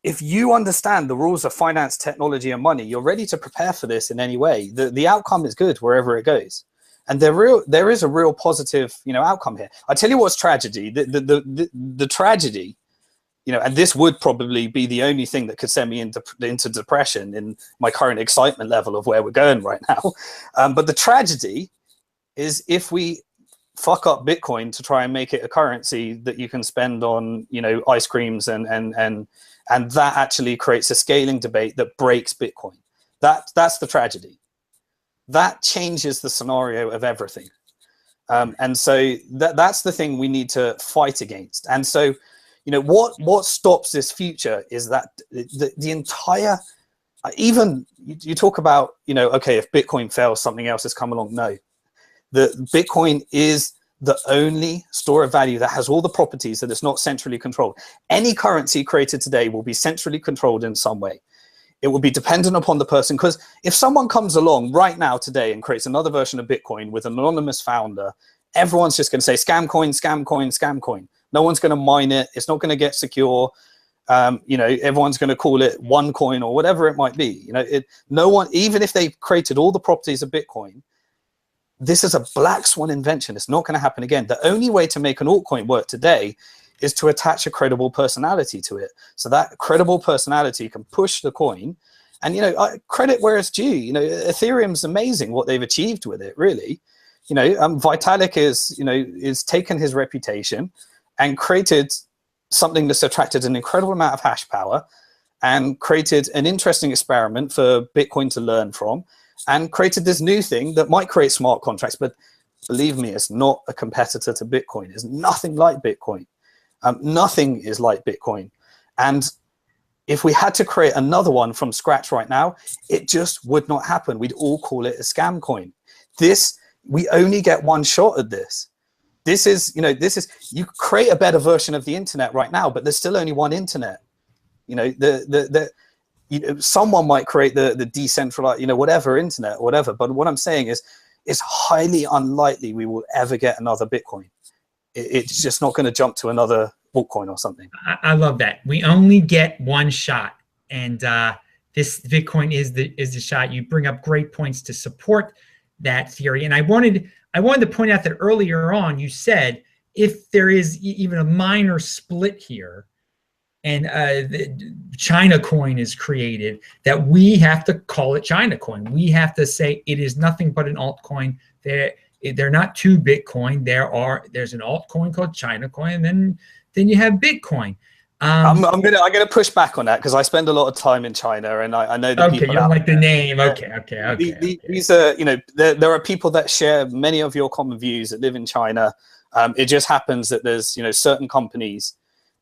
B: if you understand the rules of finance, technology, and money, you're ready to prepare for this in any way. The outcome is good wherever it goes. And there is a real positive, you know, outcome here. I tell you what's tragedy. The tragedy, you know, and this would probably be the only thing that could send me into depression in my current excitement level of where we're going right now. But the tragedy is if we fuck up Bitcoin to try and make it a currency that you can spend on, you know, ice creams and that actually creates a scaling debate that breaks Bitcoin. That's the tragedy. That changes the scenario of everything. And so that's the thing we need to fight against. And so, what stops this future is that the entire, even you talk about, okay, if Bitcoin fails, something else has come along. No, the Bitcoin is the only store of value that has all the properties that is not centrally controlled. Any currency created today will be centrally controlled in some way. It will be dependent upon the person, because if someone comes along right now today and creates another version of Bitcoin with an anonymous founder, everyone's just going to say scam coin, scam coin, scam coin. No one's going to mine it. It's not going to get secure. Everyone's going to call it one coin or whatever it might be. No one, even if they've created all the properties of Bitcoin, this is a black swan invention. It's not going to happen again. The only way to make an altcoin work today is to attach a credible personality to it. So that credible personality can push the coin. And, I credit where it's due. Ethereum's amazing what they've achieved with it, really. Vitalik is taken his reputation and created something that's attracted an incredible amount of hash power and created an interesting experiment for Bitcoin to learn from, and created this new thing that might create smart contracts. But believe me, it's not a competitor to Bitcoin. It's nothing like Bitcoin. Nothing is like Bitcoin. And if we had to create another one from scratch right now, it just would not happen. We'd all call it a scam coin. We only get one shot at this. This is, you create a better version of the internet right now, but there's still only one internet. Someone might create the decentralized, whatever internet or whatever. But what I'm saying is, it's highly unlikely we will ever get another Bitcoin. It's just not going to jump to another altcoin or something.
A: I love that. We only get one shot, and this Bitcoin is the shot. You bring up great points to support that theory. And I wanted to point out that earlier on you said if there is even a minor split here, and the China coin is created, that we have to call it China coin. We have to say it is nothing but an altcoin. They're not two Bitcoin. There's an altcoin called China coin, and then you have Bitcoin.
B: I'm gonna push back on that, because I spend a lot of time in China, and I know that people.
A: Okay, you don't like the name. Okay.
B: These are, there are people that share many of your common views that live in China. It just happens that there's certain companies,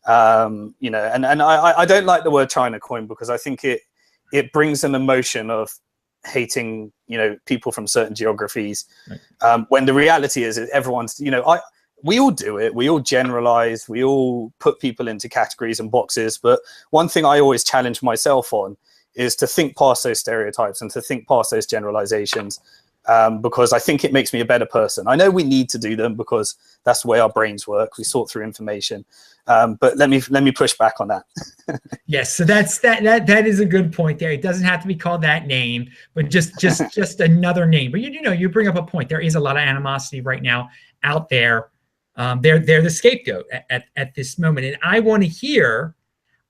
B: and I don't like the word China coin, because I think it brings an emotion of hating people from certain geographies, right. When the reality is everyone's we all do it, we all generalize, we all put people into categories and boxes. But one thing I always challenge myself on is to think past those stereotypes and to think past those generalizations, because I think it makes me a better person. I know we need to do them because that's the way our brains work. We sort through information. But let me push back on that.
A: Yes, so that is a good point there. It doesn't have to be called that name, but just another name. But you bring up a point. There is a lot of animosity right now out there. They're the scapegoat at this moment, and I want to hear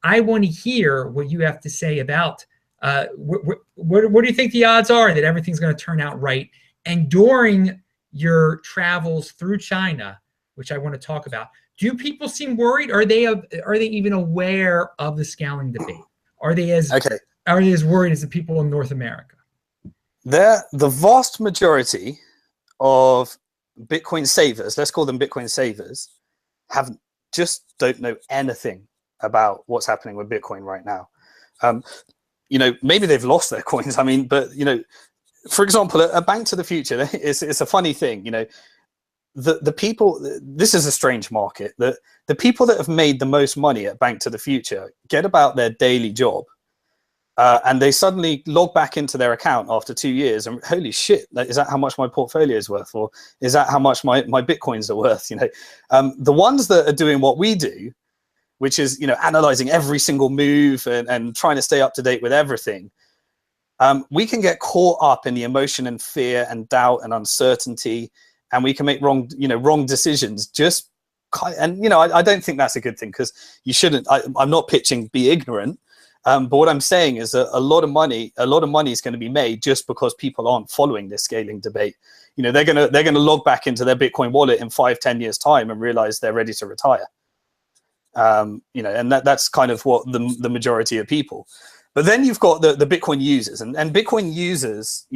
A: what you have to say about what do you think the odds are that everything's going to turn out right? And during your travels through China, which I want to talk about, do people seem worried? Are they even aware of the scaling debate? Are they as worried as the people in North America?
B: The vast majority of Bitcoin savers, let's call them Bitcoin savers, don't know anything about what's happening with Bitcoin right now. Maybe they've lost their coins. I mean, but for example, a Bank to the Future, it's a funny thing. The people, this is a strange market. The people that have made the most money at Bank to the Future get about their daily job, and they suddenly log back into their account after 2 years, and holy shit, is that how much my portfolio is worth, or is that how much my Bitcoins are worth? The ones that are doing what we do, which is analyzing every single move and trying to stay up to date with everything, we can get caught up in the emotion and fear and doubt and uncertainty, and we can make wrong decisions. I don't think that's a good thing, because you shouldn't. I'm not pitching be ignorant, but what I'm saying is that a lot of money is going to be made just because people aren't following this scaling debate. They're gonna log back into their Bitcoin wallet in 5-10 years time and realize they're ready to retire. And that's kind of what the majority of people. But then you've got the Bitcoin users, and Bitcoin users,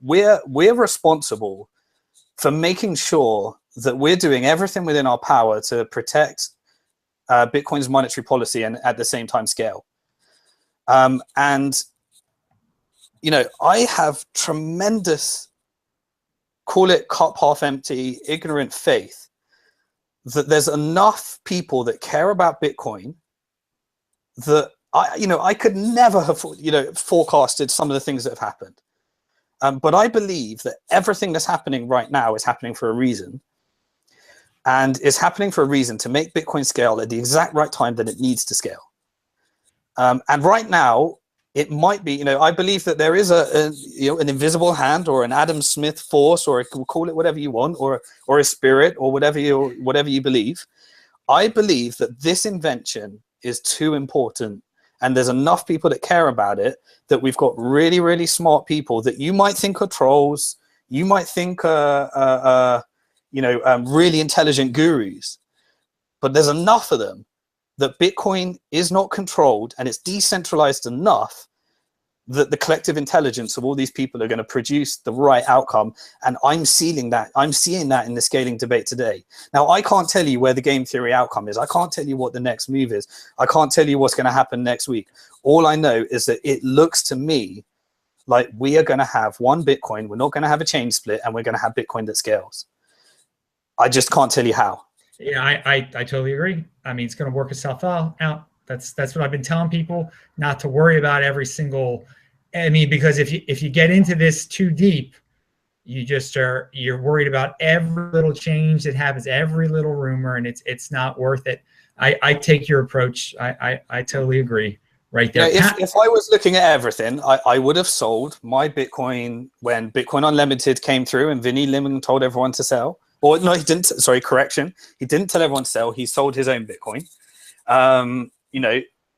B: we're responsible for making sure that we're doing everything within our power to protect Bitcoin's monetary policy and at the same time scale. And, you know, I have tremendous, call it cup half empty, ignorant faith that there's enough people that care about Bitcoin that I could never have, forecasted some of the things that have happened. But I believe that everything that's happening right now is happening for a reason. And is happening for a reason to make Bitcoin scale at the exact right time that it needs to scale. And right now, it might be, I believe that there is an invisible hand or an Adam Smith force, or call it whatever you want, or a spirit, or whatever you believe. I believe that this invention is too important, and there's enough people that care about it that we've got really, really smart people that you might think are trolls, you might think really intelligent gurus, but there's enough of them that Bitcoin is not controlled and it's decentralized enough that the collective intelligence of all these people are going to produce the right outcome. And I'm seeing that in the scaling debate today. Now, I can't tell you where the game theory outcome is. I can't tell you what the next move is. I can't tell you what's going to happen next week. All I know is that it looks to me like we are going to have one Bitcoin. We're not going to have a chain split, and we're going to have Bitcoin that scales. I just can't tell you how.
A: Yeah, I totally agree. I mean, it's going to work itself out. That's what I've been telling people, not to worry about every single. I mean, because if you get into this too deep, you're worried about every little change that happens, every little rumor, and it's not worth it. I take your approach. I totally agree. Right there.
B: If I was looking at everything, I would have sold my Bitcoin when Bitcoin Unlimited came through and Vinny Limon told everyone to sell. Or no, he didn't. Sorry, correction. He didn't tell everyone to sell. He sold his own Bitcoin.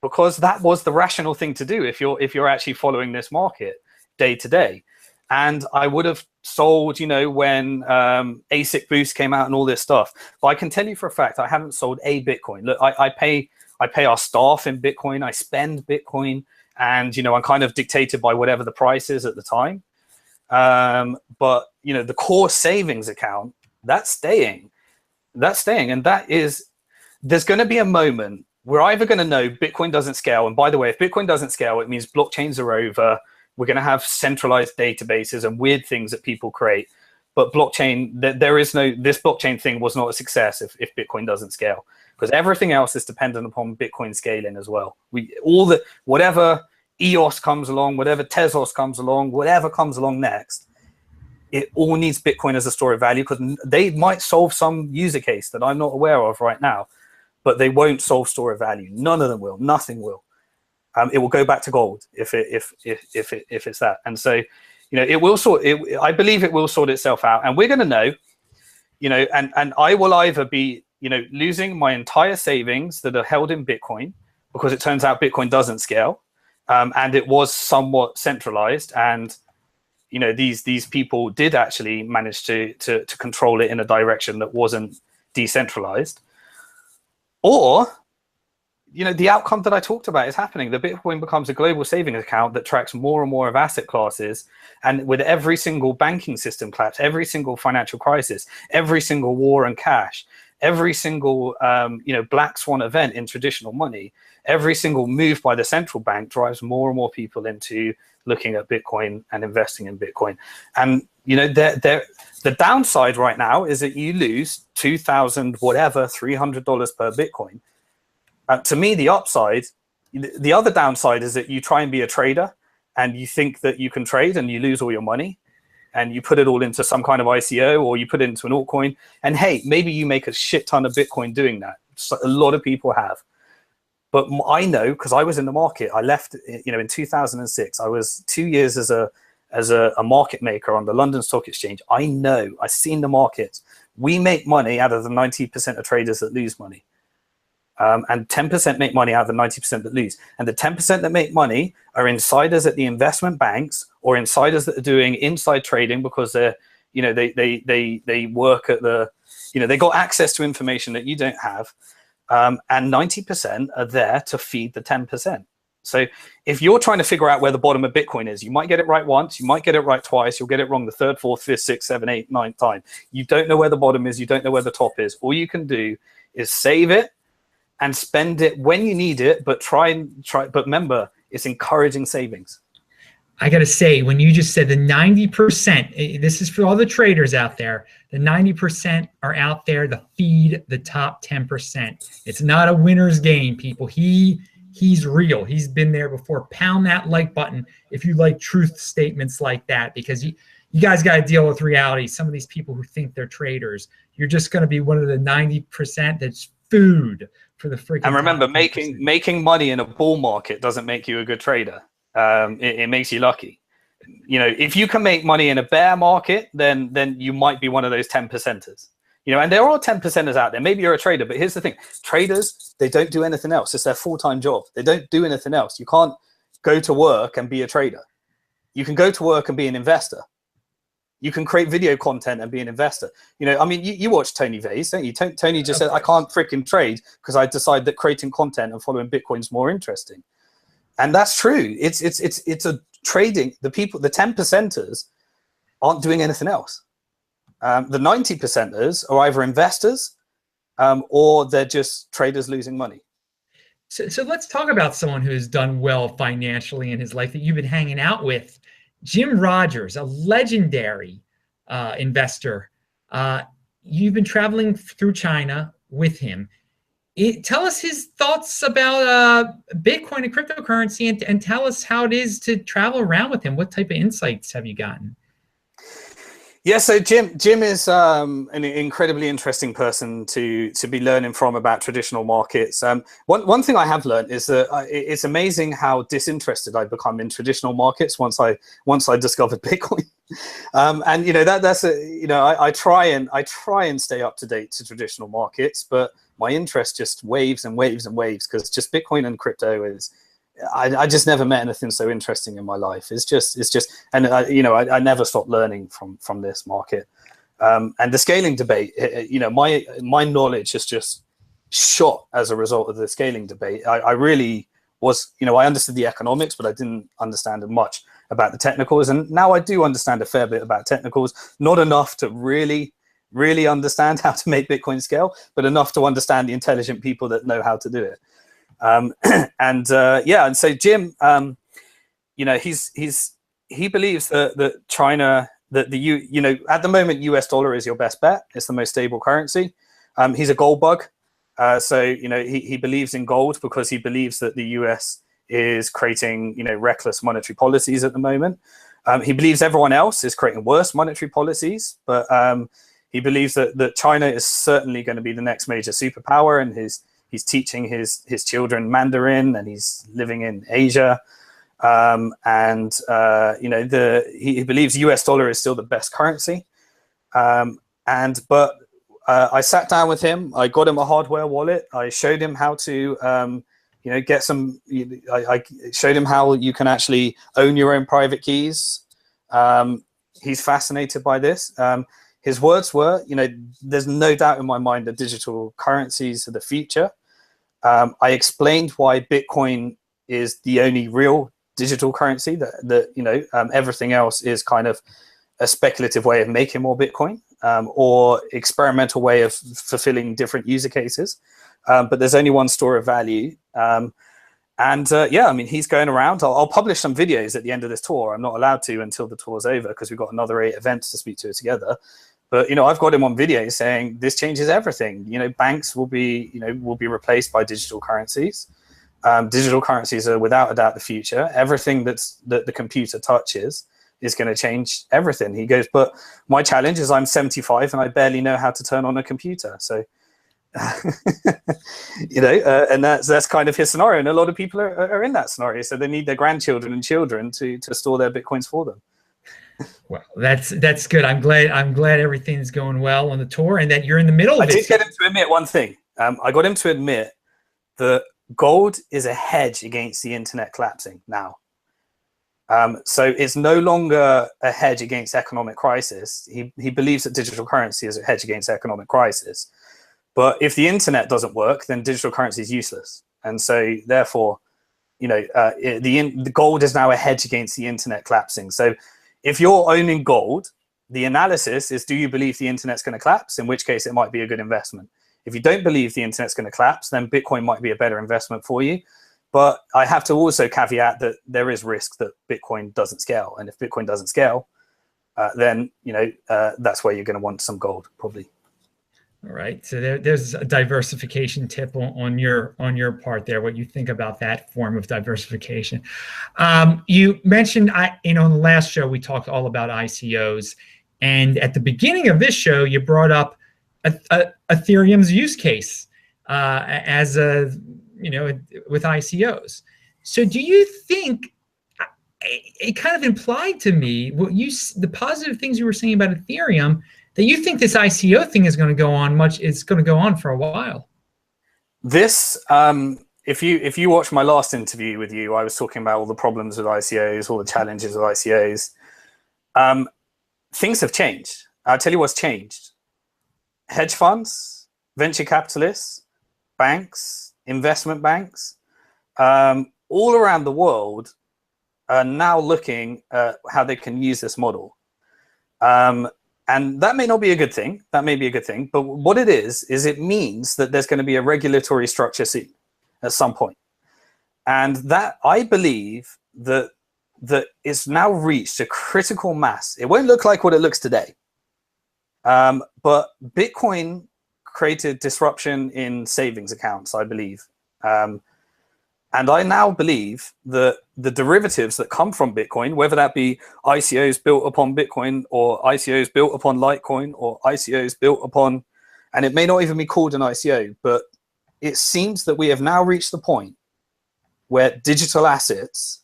B: Because that was the rational thing to do if you're actually following this market day to day. And I would have sold, when ASIC Boost came out and all this stuff. But I can tell you for a fact, I haven't sold a Bitcoin. Look, I pay our staff in Bitcoin. I spend Bitcoin, and I'm kind of dictated by whatever the price is at the time. But the core savings account, that's staying, and there's going to be a moment. We're either going to know Bitcoin doesn't scale. And by the way, if Bitcoin doesn't scale, it means blockchains are over. We're going to have centralized databases and weird things that people create. But blockchain, this blockchain thing was not a success if Bitcoin doesn't scale, because everything else is dependent upon Bitcoin scaling as well. Whatever EOS comes along, whatever Tezos comes along, whatever comes along next, it all needs Bitcoin as a store of value, because they might solve some user case that I'm not aware of right now. But they won't solve store of value. None of them will. Nothing will. It will go back to gold if it's that. And so, it will I believe it will sort itself out. And we're going to know, and I will either be, losing my entire savings that are held in Bitcoin, because it turns out Bitcoin doesn't scale, and it was somewhat centralized, and these people did actually manage to control it in a direction that wasn't decentralized. Or, the outcome that I talked about is happening. The Bitcoin becomes a global savings account that tracks more and more of asset classes. And with every single banking system collapse, every single financial crisis, every single war on cash, every single, black swan event in traditional money, every single move by the central bank drives more and more people into looking at Bitcoin and investing in Bitcoin. And, the downside right now is that you lose $2,000 whatever, $300 per Bitcoin. To me, the upside, the other downside is that you try and be a trader and you think that you can trade and you lose all your money, and you put it all into some kind of ICO, or you put it into an altcoin. And hey, maybe you make a shit ton of Bitcoin doing that. So a lot of people have. But I know, because I was in the market. I left, in 2006. I was 2 years as a market maker on the London Stock Exchange. I know, I've seen the markets. We make money out of the 90% of traders that lose money. And 10% make money out of the 90% that lose. And the 10% that make money are insiders at the investment banks, or insiders that are doing inside trading because they're, they work at the, they got access to information that you don't have. And 90% are there to feed the 10%. So if you're trying to figure out where the bottom of Bitcoin is, you might get it right once, you might get it right twice, you'll get it wrong the third, fourth, fifth, sixth, seventh, eighth, ninth time. You don't know where the bottom is, you don't know where the top is. All you can do is save it and spend it when you need it, but but remember, it's encouraging savings.
A: I got to say, when you just said the 90%, this is for all the traders out there, the 90% are out there to feed the top 10%. It's not a winner's game, people. He's real. He's been there before. Pound that like button if you like truth statements like that, because you guys got to deal with reality. Some of these people who think they're traders, you're just going to be one of the 90% that's food for the freaking.
B: And remember, making money in a bull market doesn't make you a good trader. It makes you lucky. You know, if you can make money in a bear market, then you might be one of those 10%ers. You know, and there are 10%ers out there. Maybe you're a trader, but here's the thing: traders, they don't do anything else. It's their full-time job. They don't do anything else. You can't go to work and be a trader. You can go to work and be an investor. You can create video content and be an investor. You know, I mean, you watch Tony Vase, don't you? Tony just said, I can't freaking trade because I decide that creating content and following Bitcoin's more interesting. And that's true. It's a trading. The 10%ers aren't doing anything else. The 90%ers are either investors or they're just traders losing money.
A: So let's talk about someone who has done well financially in his life that you've been hanging out with. Jim Rogers, a legendary investor. You've been traveling through China with him. Tell us his thoughts about Bitcoin and cryptocurrency, and tell us how it is to travel around with him. What type of insights have you gotten?
B: Yeah, so Jim is an incredibly interesting person to be learning from about traditional markets. One thing I have learned is that it's amazing how disinterested I've become in traditional markets once I discovered Bitcoin. And you know I try and stay up to date to traditional markets, but my interest just waves and waves and waves because just Bitcoin and crypto is. I just never met anything so interesting in my life. It's just, and I never stopped learning from this market. And the scaling debate, my knowledge is just shot as a result of the scaling debate. I really was, I understood the economics, but I didn't understand much about the technicals. And now I do understand a fair bit about technicals, not enough to really understand how to make Bitcoin scale, but enough to understand the intelligent people that know how to do it. And so Jim, he believes that China, that at the moment US dollar is your best bet. It's the most stable currency. He's a gold bug, so he believes in gold because he believes that the US is creating reckless monetary policies at the moment. He believes everyone else is creating worse monetary policies, but he believes that China is certainly going to be the next major superpower, and he's teaching his children Mandarin, and he's living in Asia. He believes US dollar is still the best currency. But I sat down with him. I got him a hardware wallet. I showed him how to, get some. I showed him how you can actually own your own private keys. He's fascinated by this. His words were, there's no doubt in my mind that digital currencies are the future. I explained why Bitcoin is the only real digital currency, that everything else is kind of a speculative way of making more Bitcoin, or experimental way of fulfilling different user cases. But there's only one store of value. He's going around. I'll publish some videos at the end of this tour. I'm not allowed to until the tour's over because we've got another 8 events to speak to together. But I've got him on video saying this changes everything. Banks will be replaced by digital currencies. Digital currencies are without a doubt the future. Everything that the computer touches is going to change everything. He goes, but my challenge is I'm 75 and I barely know how to turn on a computer. So, and that's kind of his scenario. And a lot of people are in that scenario. So they need their grandchildren and children to store their Bitcoins for them.
A: Well, that's good. I'm glad everything's going well on the tour and that you're in the middle of it.
B: I did get him to admit one thing. I got him to admit that gold is a hedge against the internet collapsing now. So it's no longer a hedge against economic crisis. He believes that digital currency is a hedge against economic crisis. But if the internet doesn't work, then digital currency is useless. And so therefore, the gold is now a hedge against the internet collapsing. So if you're owning gold, the analysis is, do you believe the internet's going to collapse? In which case it might be a good investment. If you don't believe the internet's going to collapse, then Bitcoin might be a better investment for you. But I have to also caveat that there is risk that Bitcoin doesn't scale. And if Bitcoin doesn't scale, then that's where you're going to want some gold, probably.
A: All right. So there's a diversification tip on your part there. What you think about that form of diversification? You mentioned, in the last show we talked all about ICOs, and at the beginning of this show you brought up Ethereum's use case as a with ICOs. So do you think it kind of implied to me the positive things you were saying about Ethereum, that you think this ICO thing is going to go on it's going to go on for a while?
B: This, if you watch my last interview with you, I was talking about all the problems with ICOs, all the challenges with ICOs. Things have changed. I'll tell you what's changed. Hedge funds, venture capitalists, banks, investment banks, all around the world are now looking at how they can use this model. And that may not be a good thing. That may be a good thing. But what it is it means that there's going to be a regulatory structure soon at some point. And that, I believe that it's now reached a critical mass. It won't look like what it looks today. But Bitcoin created disruption in savings accounts, I believe. And I now believe that the derivatives that come from Bitcoin, whether that be ICOs built upon Bitcoin or ICOs built upon Litecoin or ICOs built upon, and it may not even be called an ICO, but it seems that we have now reached the point where digital assets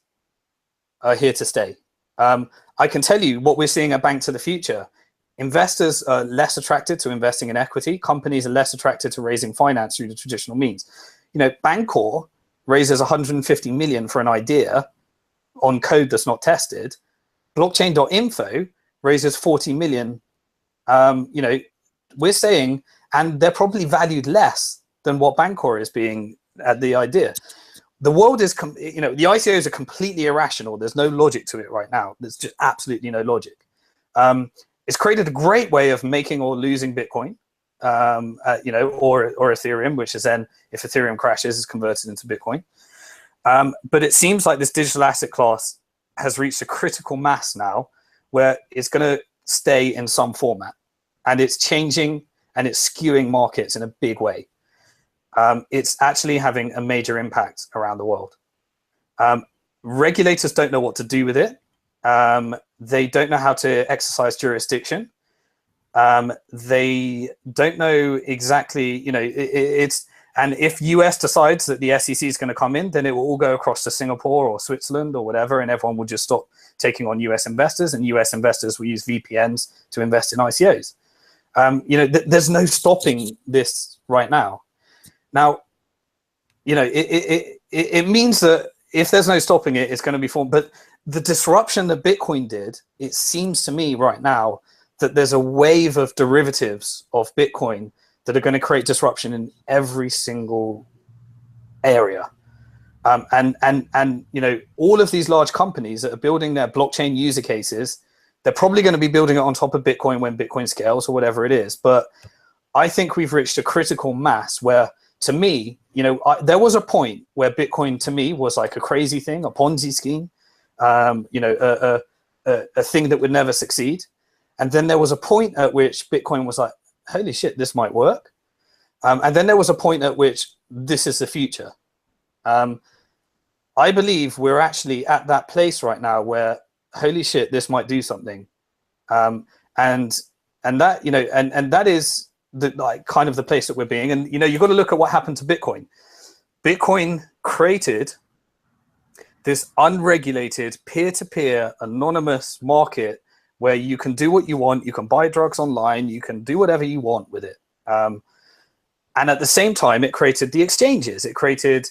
B: are here to stay. I can tell you what we're seeing at Bank to the Future. Investors are less attracted to investing in equity. Companies are less attracted to raising finance through the traditional means. Bancor raises 150 million for an idea on code that's not tested. Blockchain.info raises 40 million. We're saying, and they're probably valued less than what Bancor is being at the idea. The world is, the ICOs are completely irrational. There's no logic to it right now. There's just absolutely no logic. It's created a great way of making or losing Bitcoin. Or Ethereum, which is then, if Ethereum crashes, is converted into Bitcoin. But it seems like this digital asset class has reached a critical mass now where it's going to stay in some format. And it's changing and it's skewing markets in a big way. It's actually having a major impact around the world. Regulators don't know what to do with it. They don't know how to exercise jurisdiction. They don't know exactly, and if US decides that the SEC is going to come in, then it will all go across to Singapore or Switzerland or whatever, and everyone will just stop taking on US investors, and US investors will use VPNs to invest in ICOs. There's no stopping this right now. Now, it means that if there's no stopping it, it's going to be formed. But the disruption that Bitcoin did, it seems to me right now that there's a wave of derivatives of Bitcoin that are going to create disruption in every single area. And all of these large companies that are building their blockchain user cases, they're probably going to be building it on top of Bitcoin when Bitcoin scales or whatever it is. But I think we've reached a critical mass where, to me, there was a point where Bitcoin to me was like a crazy thing, a Ponzi scheme, a thing that would never succeed. And then there was a point at which Bitcoin was like, holy shit, this might work. And then there was a point at which this is the future. I believe we're actually at that place right now where, holy shit, this might do something. And that, and that is the kind of the place that we're being. And, you've got to look at what happened to Bitcoin. Bitcoin created this unregulated peer-to-peer anonymous market where you can do what you want, you can buy drugs online, you can do whatever you want with it. And at the same time, it created the exchanges. It created,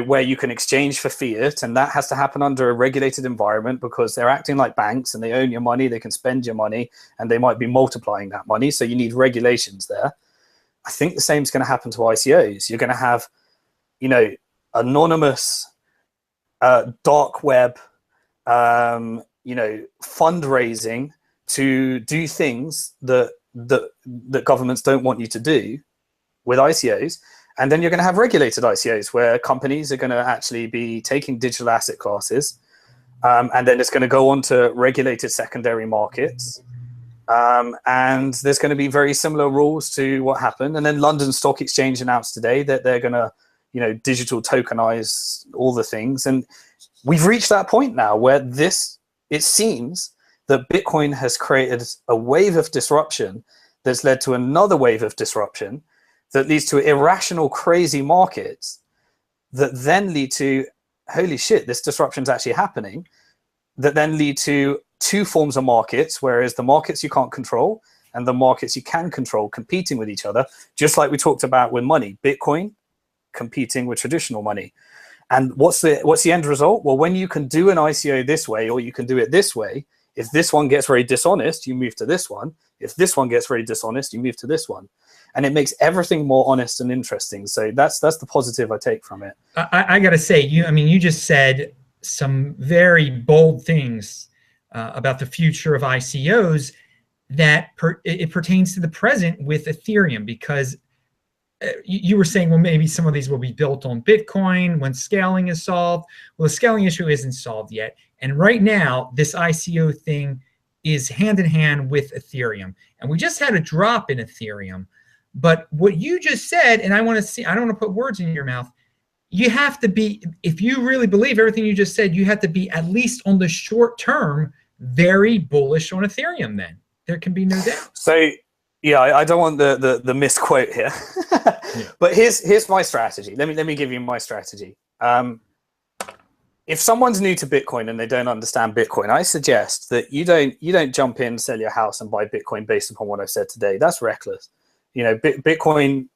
B: where you can exchange for fiat, and that has to happen under a regulated environment because they're acting like banks and they own your money, they can spend your money, and they might be multiplying that money. So you need regulations there. I think the same is going to happen to ICOs. You're going to have, anonymous dark web, fundraising to do things that governments don't want you to do with ICOs. And then you're going to have regulated ICOs where companies are going to actually be taking digital asset classes, and then it's going to go on to regulated secondary markets. And there's going to be very similar rules to what happened. And then London Stock Exchange announced today that they're going to, digital tokenize all the things. And we've reached that point now where it seems that Bitcoin has created a wave of disruption that's led to another wave of disruption that leads to irrational, crazy markets that then lead to, holy shit, this disruption is actually happening, that then lead to two forms of markets, whereas the markets you can't control and the markets you can control competing with each other, just like we talked about with money, Bitcoin competing with traditional money. And what's the end result? Well, when you can do an ICO this way, or you can do it this way, if this one gets very dishonest, you move to this one. If this one gets very dishonest, you move to this one. And it makes everything more honest and interesting. So that's the positive I take from it.
A: I got to say, you just said some very bold things about the future of ICOs that it pertains to the present with Ethereum, because you were saying, well, maybe some of these will be built on Bitcoin when scaling is solved. Well, the scaling issue isn't solved yet. And right now, this ICO thing is hand in hand with Ethereum. And we just had a drop in Ethereum. But what you just said, and I don't want to put words in your mouth, you have to be, if you really believe everything you just said, you have to be, at least on the short term, very bullish on Ethereum then. There can be no doubt.
B: So, yeah, I don't want the misquote here. Yeah. But here's my strategy. Let me give you my strategy. If someone's new to Bitcoin and they don't understand Bitcoin, I suggest that you don't jump in, sell your house, and buy Bitcoin based upon what I said today. That's reckless. Bitcoin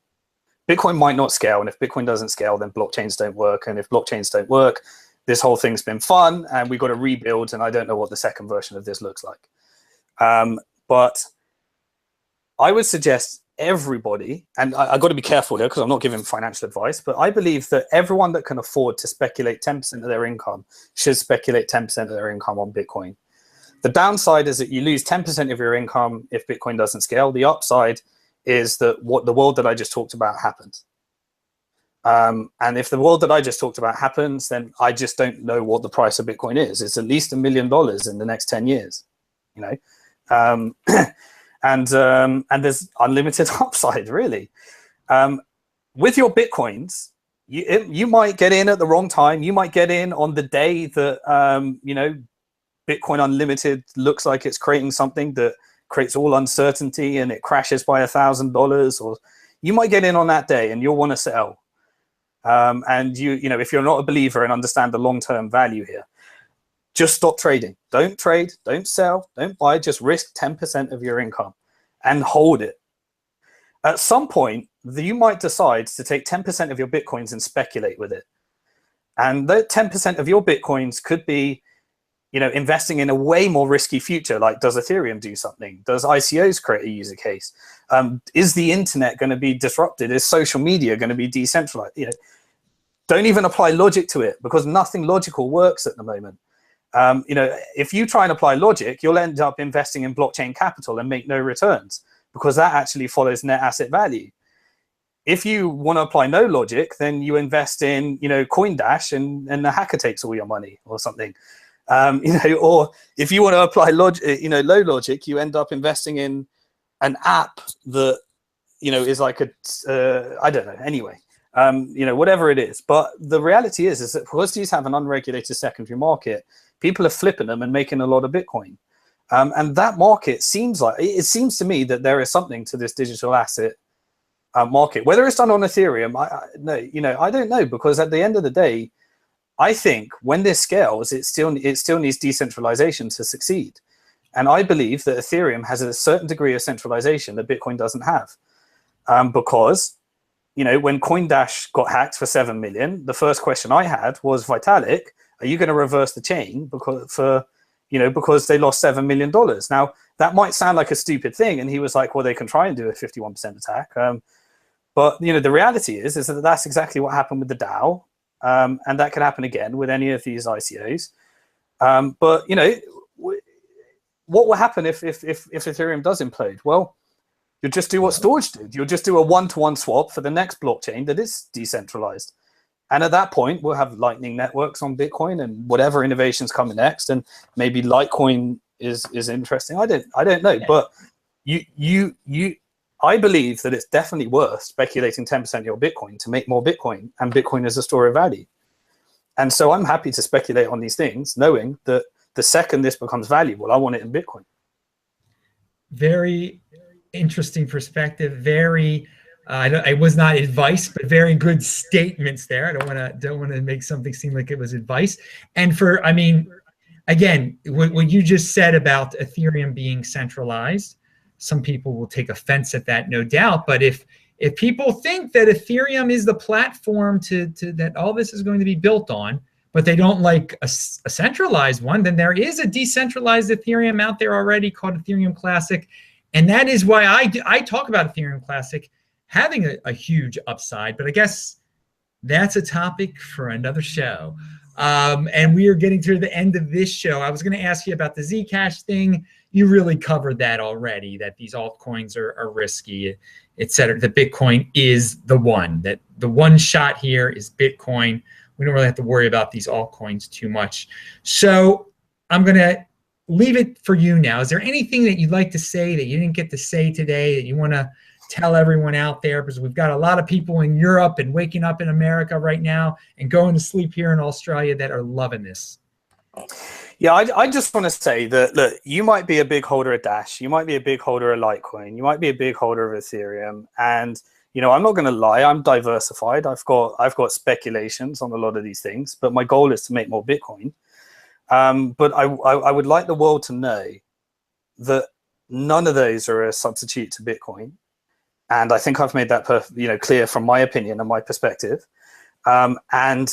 B: might not scale, and if Bitcoin doesn't scale, then blockchains don't work. And if blockchains don't work, this whole thing's been fun, and we've got to rebuild. And I don't know what the second version of this looks like. But I would suggest everybody, and I've got to be careful here because I'm not giving financial advice, but I believe that everyone that can afford to speculate 10% of their income should speculate 10% of their income on Bitcoin. The downside is that you lose 10% of your income if Bitcoin doesn't scale. The upside is that the world that I just talked about happens. And if the world that I just talked about happens, then I just don't know what the price of Bitcoin is. It's at least $1 million in the next 10 years, and there's unlimited upside, really. With your Bitcoins, you might get in at the wrong time. You might get in on the day that, Bitcoin Unlimited looks like it's creating something that creates all uncertainty and it crashes by $1,000, or you might get in on that day and you'll want to sell. And if you're not a believer and understand the long-term value here, just stop trading. Don't trade, don't sell, don't buy, just risk 10% of your income and hold it. At some point, you might decide to take 10% of your Bitcoins and speculate with it. And that 10% of your Bitcoins could be, investing in a way more risky future. Like, does Ethereum do something? Does ICOs create a user case? Is the internet going to be disrupted? Is social media going to be decentralized? Don't even apply logic to it, because nothing logical works at the moment. If you try and apply logic, you'll end up investing in blockchain capital and make no returns, because that actually follows net asset value. If you want to apply no logic, then you invest in, CoinDash and the hacker takes all your money or something. Or if you want to apply logic, low logic, you end up investing in an app that, is like I don't know. Anyway, whatever it is. But the reality is that because these have an unregulated secondary market, people are flipping them and making a lot of Bitcoin. And that market seems to me that there is something to this digital asset market. Whether it's done on Ethereum, I don't know, because at the end of the day, I think when this scales, it still needs decentralization to succeed. And I believe that Ethereum has a certain degree of centralization that Bitcoin doesn't have. Because, when CoinDash got hacked for 7 million, the first question I had was, Vitalik, are you going to reverse the chain because they lost $7 million? Now, that might sound like a stupid thing. And he was like, well, they can try and do a 51% attack. But, the reality is that that's exactly what happened with the DAO. and that could happen again with any of these ICOs. But what will happen if Ethereum does implode? Well, you'll just do what storage did. You'll just do a one-to-one swap for the next blockchain that is decentralized. And at that point, we'll have Lightning networks on Bitcoin and whatever innovations coming next. And maybe Litecoin is interesting. I don't know. But I believe that it's definitely worth speculating 10% of your Bitcoin to make more Bitcoin. And Bitcoin is a store of value. And so I'm happy to speculate on these things, knowing that the second this becomes valuable, I want it in Bitcoin.
A: Very interesting perspective. Very, it was not advice, but very good statements there. I don't want to make something seem like it was advice. And again, what you just said about Ethereum being centralized, some people will take offense at that, no doubt. But if people think that Ethereum is the platform that all this is going to be built on, but they don't like a centralized one, then there is a decentralized Ethereum out there already called Ethereum Classic. And that is why I talk about Ethereum Classic having a huge upside. But I guess that's a topic for another show. And we are getting to the end of this show. I was going to ask you about the Zcash thing. You really covered that already, that these altcoins are risky, et cetera. The Bitcoin is the one, that the one shot here is Bitcoin. We don't really have to worry about these altcoins too much. So I'm going to leave it for you now. Is there anything that you'd like to say that you didn't get to say today that you want to tell everyone out there? Because we've got a lot of people in Europe and waking up in America right now and going to sleep here in Australia that are loving this.
B: Yeah, I just want to say that, look, you might be a big holder of Dash, you might be a big holder of Litecoin, you might be a big holder of Ethereum, and I'm not going to lie, I'm diversified. I've got speculations on a lot of these things, but my goal is to make more Bitcoin. But I would like the world to know that none of those are a substitute to Bitcoin, and I think I've made that clear from my opinion and my perspective. And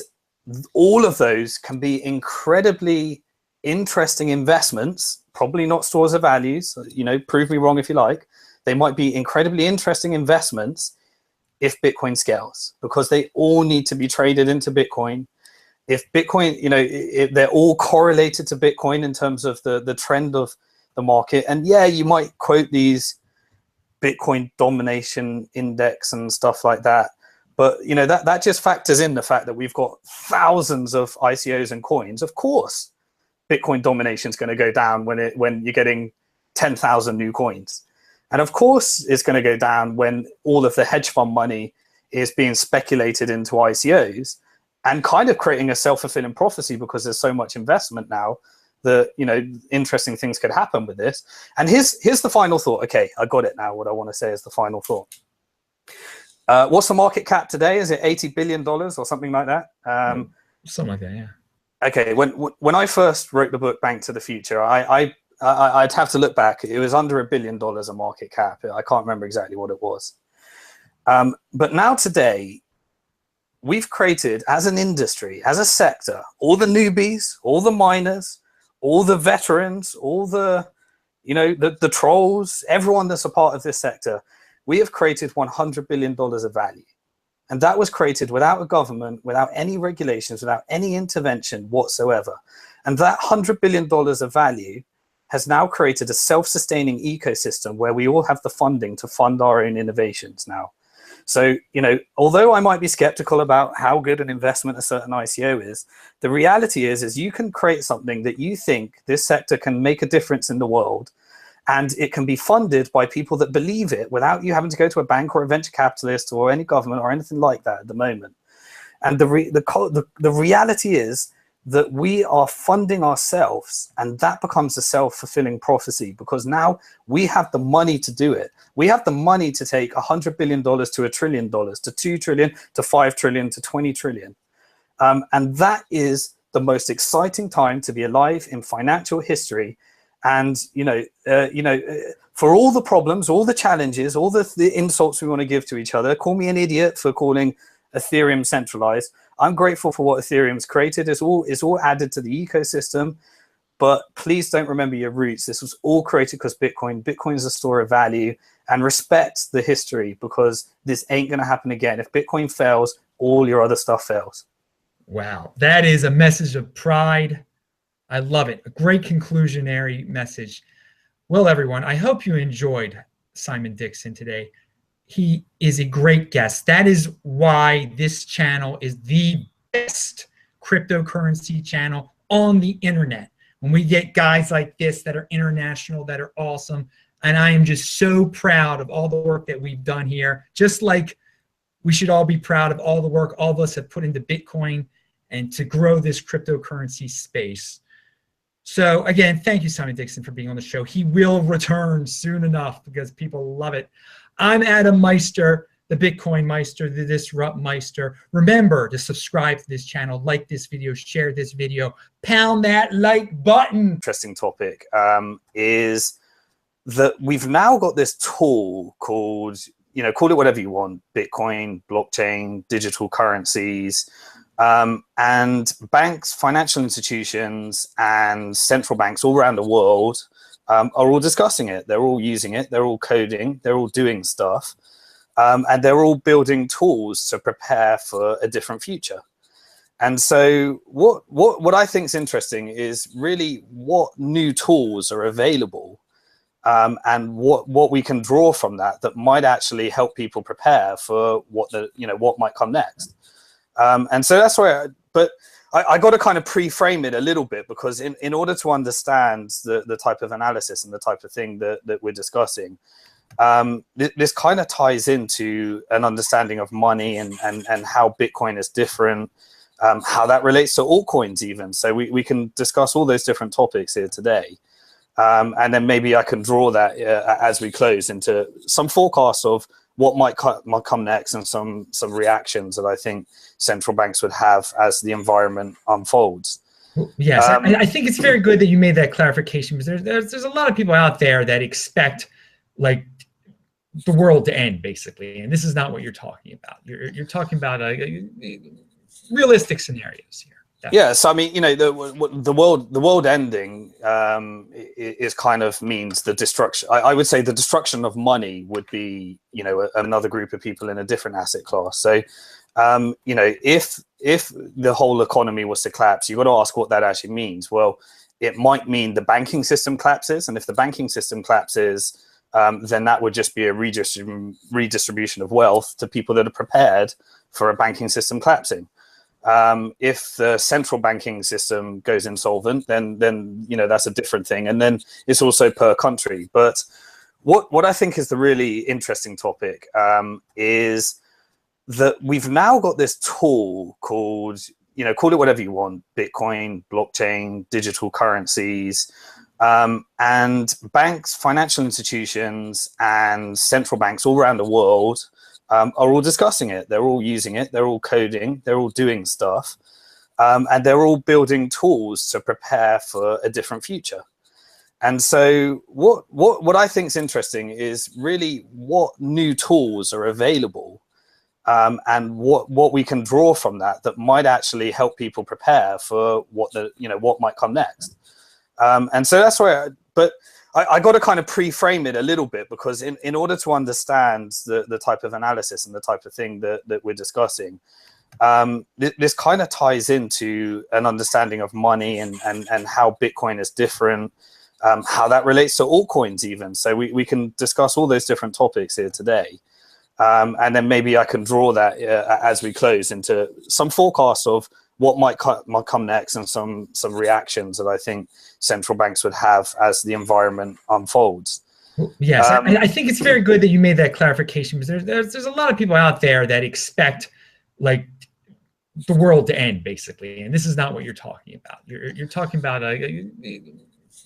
B: all of those can be incredibly interesting investments, probably not stores of values. Prove me wrong if you like. They might be incredibly interesting investments if Bitcoin scales, because they all need to be traded into Bitcoin. If Bitcoin, they're all correlated to Bitcoin in terms of the trend of the market. And yeah, you might quote these Bitcoin domination index and stuff like that. But that just factors in the fact that we've got thousands of ICOs and coins. Of course, Bitcoin domination is going to go down when you're getting 10,000 new coins. And of course, it's going to go down when all of the hedge fund money is being speculated into ICOs and kind of creating a self-fulfilling prophecy, because there's so much investment now that, interesting things could happen with this. And here's the final thought. Okay, I got it now. What I want to say is the final thought. What's the market cap today? Is it $80 billion or something like that?
A: Something like that, yeah.
B: Okay, when I first wrote the book Bank to the Future, I'd have to look back. It was under $1 billion a market cap. I can't remember exactly what it was. But now today, we've created, as an industry, as a sector, all the newbies, all the miners, all the veterans, all the trolls, everyone that's a part of this sector. We have created $100 billion of value. And that was created without a government, without any regulations, without any intervention whatsoever. And that $100 billion of value has now created a self-sustaining ecosystem where we all have the funding to fund our own innovations now. So, although I might be skeptical about how good an investment a certain ICO is, the reality is you can create something that you think this sector can make a difference in the world, and it can be funded by people that believe it without you having to go to a bank or a venture capitalist or any government or anything like that at the moment. And the reality is that we are funding ourselves, and that becomes a self-fulfilling prophecy, because now we have the money to do it. We have the money to take $100 billion to $1 trillion, to $2 trillion, to $5 trillion, to $20 trillion. And that is the most exciting time to be alive in financial history. And, for all the problems, all the challenges, all the insults we want to give to each other, call me an idiot for calling Ethereum centralized. I'm grateful for what Ethereum's created. It's all added to the ecosystem. But please don't remember your roots. This was all created because Bitcoin is a store of value, and respect the history, because this ain't going to happen again. If Bitcoin fails, all your other stuff fails.
A: Wow, that is a message of pride. I love it. A great conclusionary message. Well, everyone, I hope you enjoyed Simon Dixon today. He is a great guest. That is why this channel is the best cryptocurrency channel on the internet. When we get guys like this that are international, that are awesome, and I am just so proud of all the work that we've done here, just like we should all be proud of all the work all of us have put into Bitcoin and to grow this cryptocurrency space. So again, thank you, Simon Dixon, for being on the show. He will return soon enough because people love it. I'm Adam Meister, the Bitcoin Meister, the Disrupt Meister. Remember to subscribe to this channel, like this video, share this video, pound that like button.
B: Interesting topic is that we've now got this tool called, call it whatever you want, Bitcoin, blockchain, digital currencies, and banks, financial institutions, and central banks all around the world are all discussing it. They're all using it. They're all coding. They're all doing stuff. And they're all building tools to prepare for a different future. And so what I think is interesting is really what new tools are available, and what we can draw from that might actually help people prepare for what might come next. And so that's why, but I got to kind of pre-frame it a little bit, because in order to understand the type of analysis and the type of thing that we're discussing, this kind of ties into an understanding of money and how Bitcoin is different, how that relates to altcoins even. So we can discuss all those different topics here today. And then maybe I can draw that as we close into some forecasts of what might come next, and some reactions that I think central banks would have as the environment unfolds.
A: Yes, I think it's very good that you made that clarification, because there's a lot of people out there that expect like the world to end, basically, and this is not what you're talking about. You're talking about realistic scenarios here. Definitely.
B: Yeah, so I mean, the world ending is kind of means the destruction. I would say the destruction of money would be, another group of people in a different asset class. So, if the whole economy was to collapse, you've got to ask what that actually means. Well, it might mean the banking system collapses, and if the banking system collapses, then that would just be a redistribution of wealth to people that are prepared for a banking system collapsing. If the central banking system goes insolvent, then that's a different thing, and then it's also per country. But what I think is the really interesting topic is that we've now got this tool called, call it whatever you want, Bitcoin, blockchain, digital currencies, and banks, financial institutions, and central banks all around the world are all discussing it. They're all using it. They're all coding. They're all doing stuff. And they're all building tools to prepare for a different future. And so what I think is interesting is really what new tools are available, and what we can draw from that might actually help people prepare for what might come next. And so that's why, but I got to kind of pre-frame it a little bit, because in order to understand the type of analysis and the type of thing that we're discussing, this kind of ties into an understanding of money and how Bitcoin is different, how that relates to altcoins even. So we can discuss all those different topics here today. And then maybe I can draw that as we close into some forecasts of what might come next, and some reactions that I think central banks would have as the environment unfolds.
A: Yes, I think it's very good that you made that clarification, because there's a lot of people out there that expect like the world to end, basically, and this is not what you're talking about. You're talking about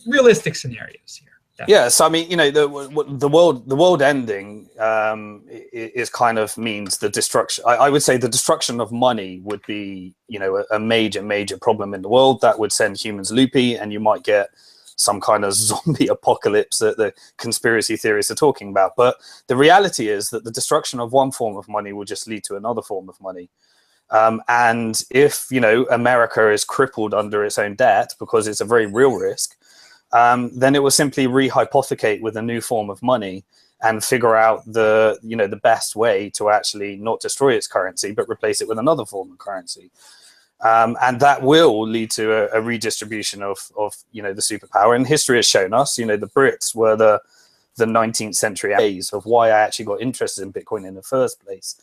A: realistic scenarios here. Definitely.
B: Yeah, so I mean, the world ending is kind of means the destruction. I would say the destruction of money would be, a major problem in the world that would send humans loopy, and you might get some kind of zombie apocalypse that the conspiracy theorists are talking about. But the reality is that the destruction of one form of money will just lead to another form of money. And if, America is crippled under its own debt, because it's a very real risk, then it will simply rehypothecate with a new form of money and figure out the best way to actually not destroy its currency, but replace it with another form of currency. And that will lead to a redistribution of the superpower. And history has shown us, the Brits were the 19th century days of why I actually got interested in Bitcoin in the first place.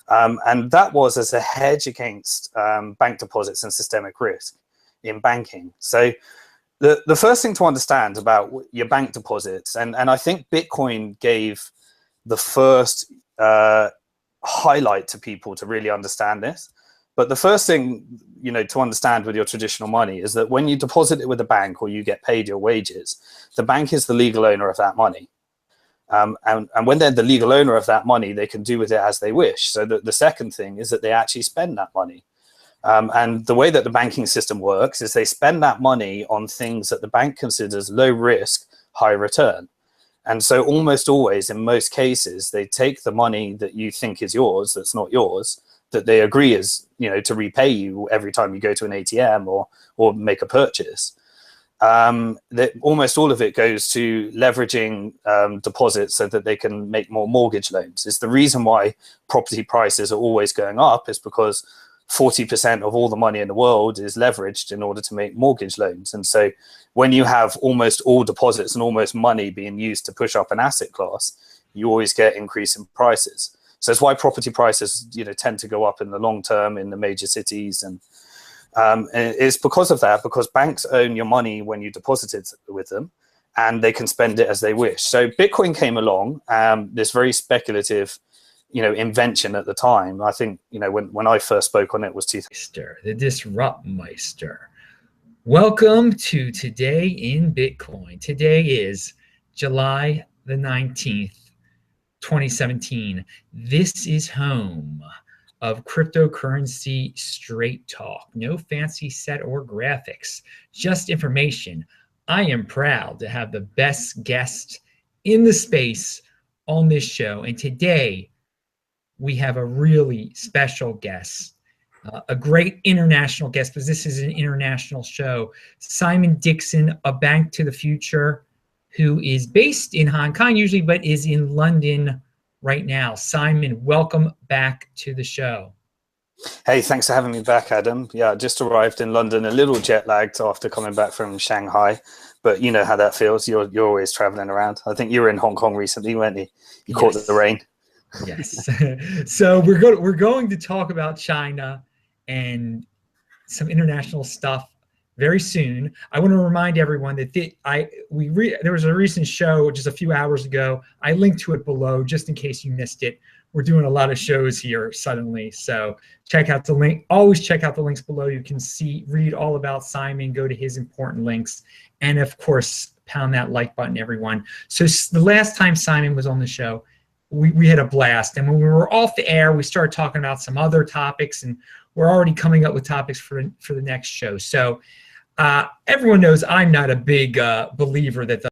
B: And that was as a hedge against bank deposits and systemic risk in banking. So the first thing to understand about your bank deposits, and I think Bitcoin gave the first highlight to people to really understand this. But the first thing, to understand with your traditional money is that when you deposit it with a bank or you get paid your wages, the bank is the legal owner of that money. And when they're the legal owner of that money, they can do with it as they wish. So the second thing is that they actually spend that money. And the way that the banking system works is they spend that money on things that the bank considers low risk, high return. And so almost always, in most cases, they take the money that you think is yours, that's not yours, that they agree is, to repay you every time you go to an ATM or make a purchase. That almost all of it goes to leveraging deposits so that they can make more mortgage loans. It's the reason why property prices are always going up, is because 40% of all the money in the world is leveraged in order to make mortgage loans. And so when you have almost all deposits and almost money being used to push up an asset class, you always get increase in prices. So that's why property prices, tend to go up in the long term in the major cities. And it's because of that, because banks own your money when you deposit it with them, and they can spend it as they wish. So Bitcoin came along, this very speculative invention at the time. I think, when I first spoke on it was
A: the Disrupt Meister. Welcome to Today in Bitcoin. Today is July the 19th, 2017. This is home of cryptocurrency straight talk. No fancy set or graphics, just information. I am proud to have the best guest in the space on this show. And today, we have a really special guest, a great international guest, because this is an international show. Simon Dixon, a Bank to the Future, who is based in Hong Kong usually, but is in London right now. Simon, welcome back to the show.
B: Hey, thanks for having me back, Adam. Yeah, I just arrived in London, a little jet lagged after coming back from Shanghai, but you know how that feels. You're always traveling around. I think you were in Hong Kong recently, weren't you? You caught the rain.
A: Yes. So we're going to talk about China and some international stuff very soon. I want to remind everyone that there was a recent show just a few hours ago. I linked to it below just in case you missed it. We're doing a lot of shows here suddenly, so check out the link. Always check out the links below. You can read all about Simon, go to his important links, and of course, pound that like button, everyone. So the last time Simon was on the show, we had a blast, and when we were off the air, we started talking about some other topics, and we're already coming up with topics for the next show. So everyone knows I'm not a big believer that the